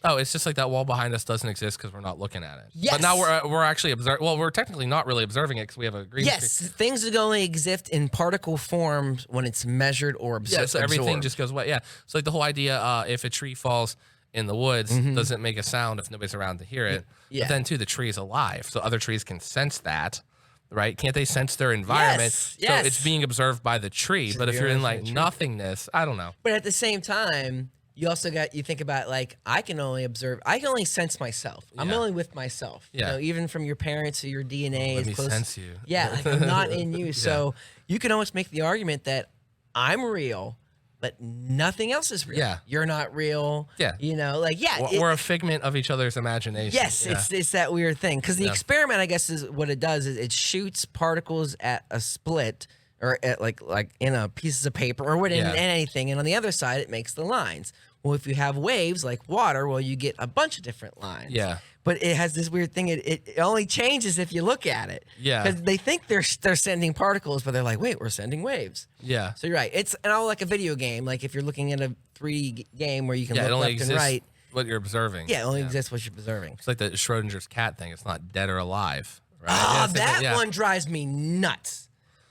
Oh, it's just like that wall behind us doesn't exist because we're not looking at it. Yes. But now we're actually observing. Well, we're technically not really observing it because we have a green screen. Yes, things that only exist in particle form when it's measured or absorbed. Yeah, so everything just goes away. Yeah. So like the whole idea, if a tree falls in the woods, doesn't make a sound if nobody's around to hear it. Yeah. But then too, the tree is alive, so other trees can sense that. Right? Can't they sense their environment? Yes. So it's being observed by the tree. But if you're in like nothingness, I don't know. But at the same time, you also you think about like, I can only sense myself. I'm Yeah. only with myself. Yeah. Even from your parents or your DNA Let is me close. sense you. Yeah, like I'm not in you. So you can almost make the argument that I'm real, but nothing else is real. Yeah. You're not real. Yeah. We're a figment of each other's imagination. Yes, Yeah. it's that weird thing. Because the experiment, I guess, is what it does is it shoots particles at a split or at like in a pieces of paper or in anything, and on the other side it makes the lines. Well, if you have waves like water, well, you get a bunch of different lines. Yeah. But it has this weird thing. It only changes if you look at it. Yeah. Because they think they're sending particles, but they're like, wait, we're sending waves. Yeah. So you're right. It's like a video game. Like if you're looking at a 3D game where you can Yeah, it look only left and exists right. what you're observing. Yeah, it only exists what you're observing. It's like the Schrodinger's cat thing. It's not dead or alive. Right? Oh, Yeah, that one drives me nuts.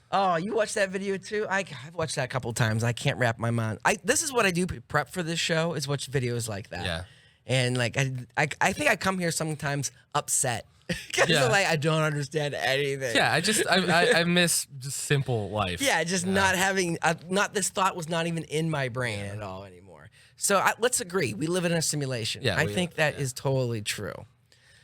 Oh, you watched that video too? I've watched that a couple times. I can't wrap my mind. This is what I do prep for this show is watch videos like that. Yeah. And like I think I come here sometimes upset because I don't understand anything. Yeah, I miss just simple life. Yeah, just not having this thought was not even in my brain at all anymore. So let's agree, we live in a simulation. Yeah, I think that is totally true.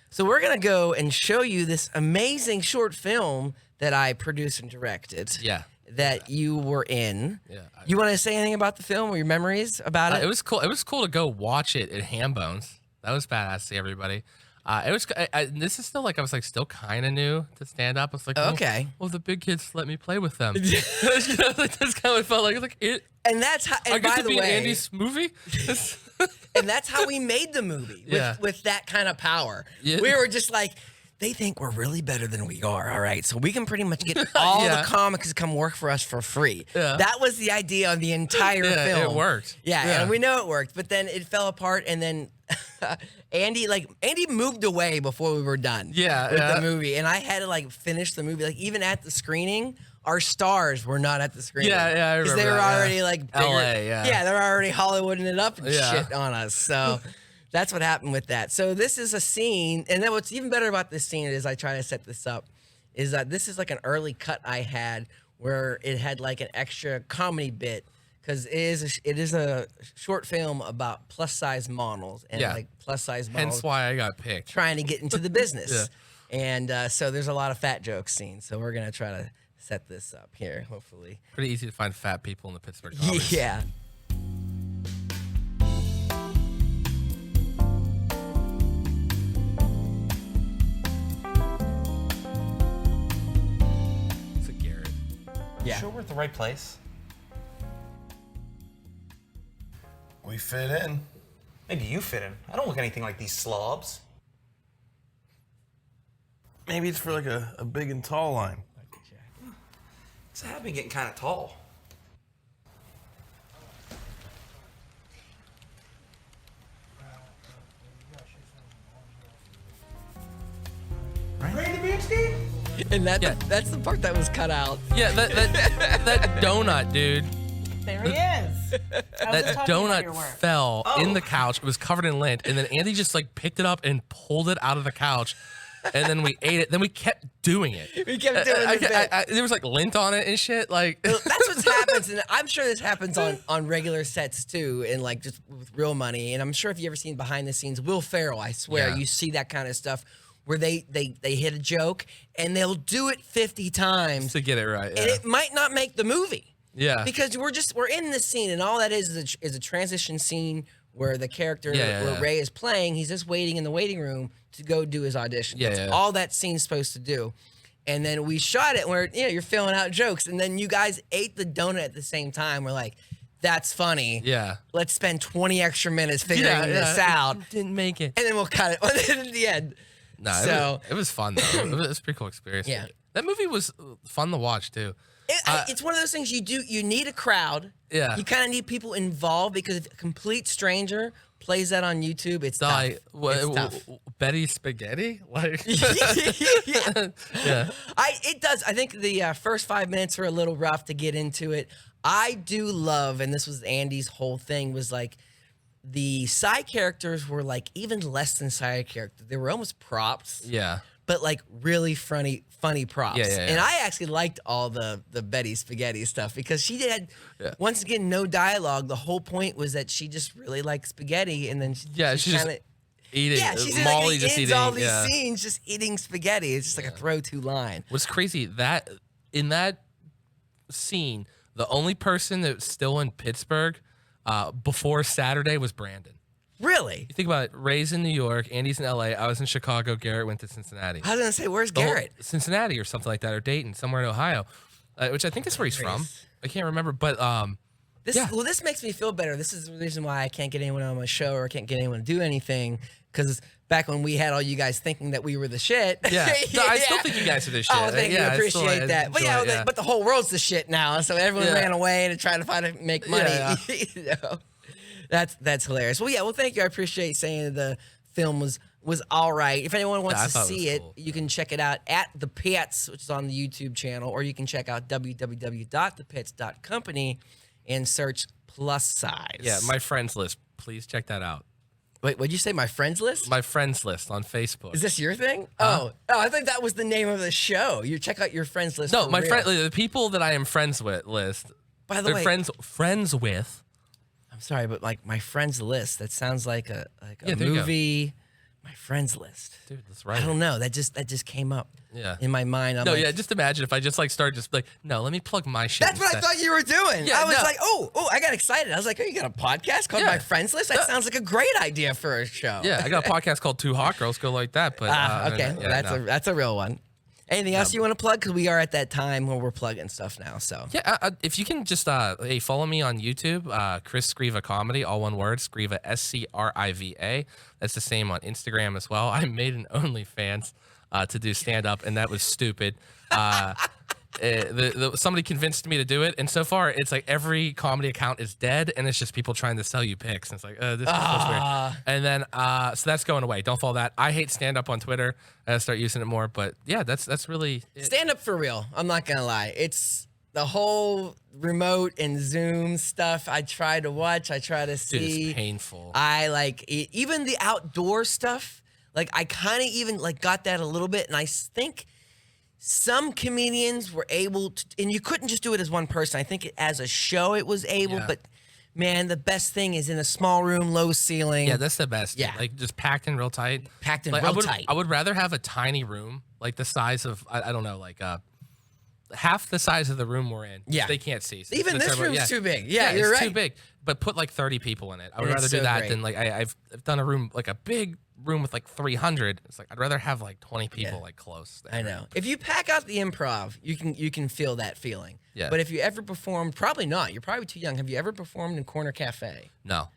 So we're gonna go and show you this amazing short film that I produced and directed. Yeah. That you were in. Yeah. You want to say anything about the film or your memories about it? It was cool. It was cool to go watch it at Hambones. That was badass to see everybody. It was. This is still like I was like still kind of new to stand up. I was like, okay. Well, the big kids let me play with them. Like that's kind of what it felt like it. And that's how. And I get by to the be in way, Andy's movie. and that's how we made the movie with that kind of power. Yeah. We were just like, they think we're really better than we are. All right, so we can pretty much get all the comics to come work for us for free. Yeah. That was the idea of the entire film. It worked. Yeah, and we know it worked, but then it fell apart, and then Andy moved away before we were done. With the movie, and I had to like finish the movie. Like even at the screening, our stars were not at the screening. Yeah, I remember. Because they were already like bigger. LA, they're already Hollywooding it up and shit on us. So. That's what happened with that. So this is a scene, and then what's even better about this scene is I try to set this up, is that this is like an early cut I had where it had like an extra comedy bit because it is a short film about plus size models and like plus size models. Hence why I got picked. Trying to get into the business, and so there's a lot of fat joke scenes. So we're gonna try to set this up here, hopefully. Pretty easy to find fat people in the Pittsburgh comics. Yeah. Yeah. Sure we're at the right place? We fit in. Maybe you fit in. I don't look anything like these slobs. Maybe it's for like a big and tall line. So I've been getting kind of tall. Ready to be ski? And that's the part that was cut out. Yeah, that donut, dude. There he is. That donut fell in the couch. It was covered in lint, and then Andy just like picked it up and pulled it out of the couch. and then we ate it. Then we kept doing it. We kept doing the bit. There was like lint on it and shit. Like that's what happens, and I'm sure this happens on regular sets too, and like just with real money. And I'm sure if you ever seen behind the scenes, Will Ferrell, I swear, you see that kind of stuff where they hit a joke and they'll do it 50 times to get it right, and it might not make the movie. Yeah, because we're in this scene, and all that is a transition scene where the character where Ray is playing, he's just waiting in the waiting room to go do his audition. That's all that scene's supposed to do. And then we shot it where you're filling out jokes, and then you guys ate the donut at the same time. We're like, that's funny. Yeah. Let's spend 20 extra minutes figuring this out. Didn't make it. And then we'll cut it at the end. No, so, it was fun though. It was a pretty cool experience. Yeah. That movie was fun to watch too. It's one of those things you need a crowd. Yeah. You kind of need people involved, because if a complete stranger plays that on YouTube, it's tough. It's tough. Betty Spaghetti? Like yeah. Yeah. It does. I think the first 5 minutes are a little rough to get into it. I do love, and this was Andy's whole thing, was like the side characters were like even less than side characters. They were almost props. Yeah. But like really funny props. Yeah. And I actually liked all the Betty Spaghetti stuff, because she had, once again, no dialogue. The whole point was that she just really liked spaghetti, and then she's just eating. Yeah, she's Molly like, just ends eating all these scenes just eating spaghetti. It's just like a throw-to line. What's crazy, that in that scene, the only person that's still in Pittsburgh before Saturday was Brandon. Really? You think about it, Ray's in New York, Andy's in LA, I was in Chicago, Garrett went to Cincinnati. I was going to say, where's Garrett? Cincinnati or something like that, or Dayton, somewhere in Ohio, which I think is where he's from. I can't remember, but this makes me feel better. This is the reason why I can't get anyone on my show, or I can't get anyone to do anything, because back when we had all you guys thinking that we were the shit. Yeah. No, I still think you guys are the shit. Oh, thank you. I appreciate that. But but the whole world's the shit now, so everyone ran away to try to make money. Yeah. That's hilarious. Well, thank you. I appreciate saying the film was all right. If anyone wants to see it, you can check it out at The Pits, which is on the YouTube channel, or you can check out www.thepitts.company and search plus size. Yeah, my friends list. Please check that out. Wait, what'd you say? My friends list? My friends list on Facebook. Is this your thing? Oh, I think that was the name of the show. You check out your friends list. No, the people that I am friends with list. By the way, friends with. I'm sorry, but like my friends list, that sounds like a movie. My friends list. Dude, that's right. I don't know. That just came up. Yeah. In my mind. Just imagine if I just started no, let me plug my shit. That's what I thought you were doing. Yeah, I was like, I got excited. I was like, you got a podcast called My Friends List? That sounds like a great idea for a show. Yeah, I got a podcast called Two Hot Girls Go Like That. But okay, that's a real one. Anything else you want to plug? Because we are at that time where we're plugging stuff now. So if you can just follow me on YouTube, Chris Scriva Comedy, all one word, Scriva Scriva. That's the same on Instagram as well. I made an OnlyFans to do stand up, and that was stupid. Somebody convinced me to do it, and so far it's like every comedy account is dead, and it's just people trying to sell you pics. And it's like, this is weird. And then so that's going away. Don't follow that. I hate stand up on Twitter. I gotta start using it more. But yeah, that's really it. Stand up for real. I'm not gonna lie. It's the whole remote and Zoom stuff. I try to watch. I try to see. Dude, it's painful. I like even the outdoor stuff. Like I kind of even got that a little bit, and I think some comedians were able to, and you couldn't just do it as one person. I think as a show it was able, but man, the best thing is in a small room, low ceiling. Yeah, that's the best. Yeah. Like just packed in real tight. Packed in real tight. I would rather have a tiny room, like the size of, I don't know, like half the size of the room we're in. Yeah. They can't see. So even this room's too big. Yeah, you're it's right. too big. But put like 30 people in it. I would And rather it's do so that great. than like I've done a room, like a big room with like 300. It's like I'd rather have like 20 people like close. I know. If you pack out the improv, you can feel that feeling. Yeah. But if you ever performed, probably not. You're probably too young. Have you ever performed in Corner Cafe? No.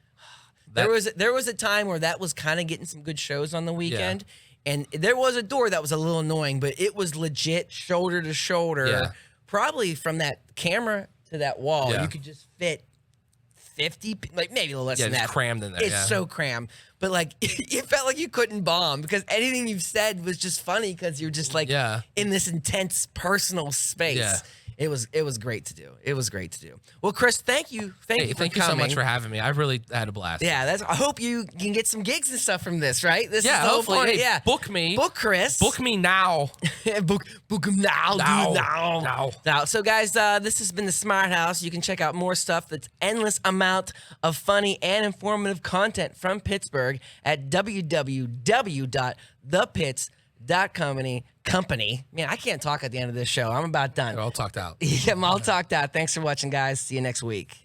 There was a time where that was kind of getting some good shows on the weekend, and there was a door that was a little annoying, but it was legit shoulder to shoulder. Yeah. Probably from that camera to that wall, Yeah. you could just fit 50, like maybe a little less than just that. crammed in there. It's so crammed, but like you felt like you couldn't bomb because anything you've said was just funny because you're just like in this intense personal space. Yeah. It was great to do. It was great to do. Well, Chris, thank you. Thank you so much for having me. I really had a blast. Yeah, I hope you can get some gigs and stuff from this, right? This is the hopefully. whole point. Hey, book me. Book Chris. Book me now. book him now. Now. So, guys, this has been the Smart House. You can check out more stuff that's endless amount of funny and informative content from Pittsburgh at www.thepitts.company. Man, I can't talk at the end of this show. I'm about done. You're all talked out. Yeah, I'm all talked out. Thanks for watching, guys. See you next week.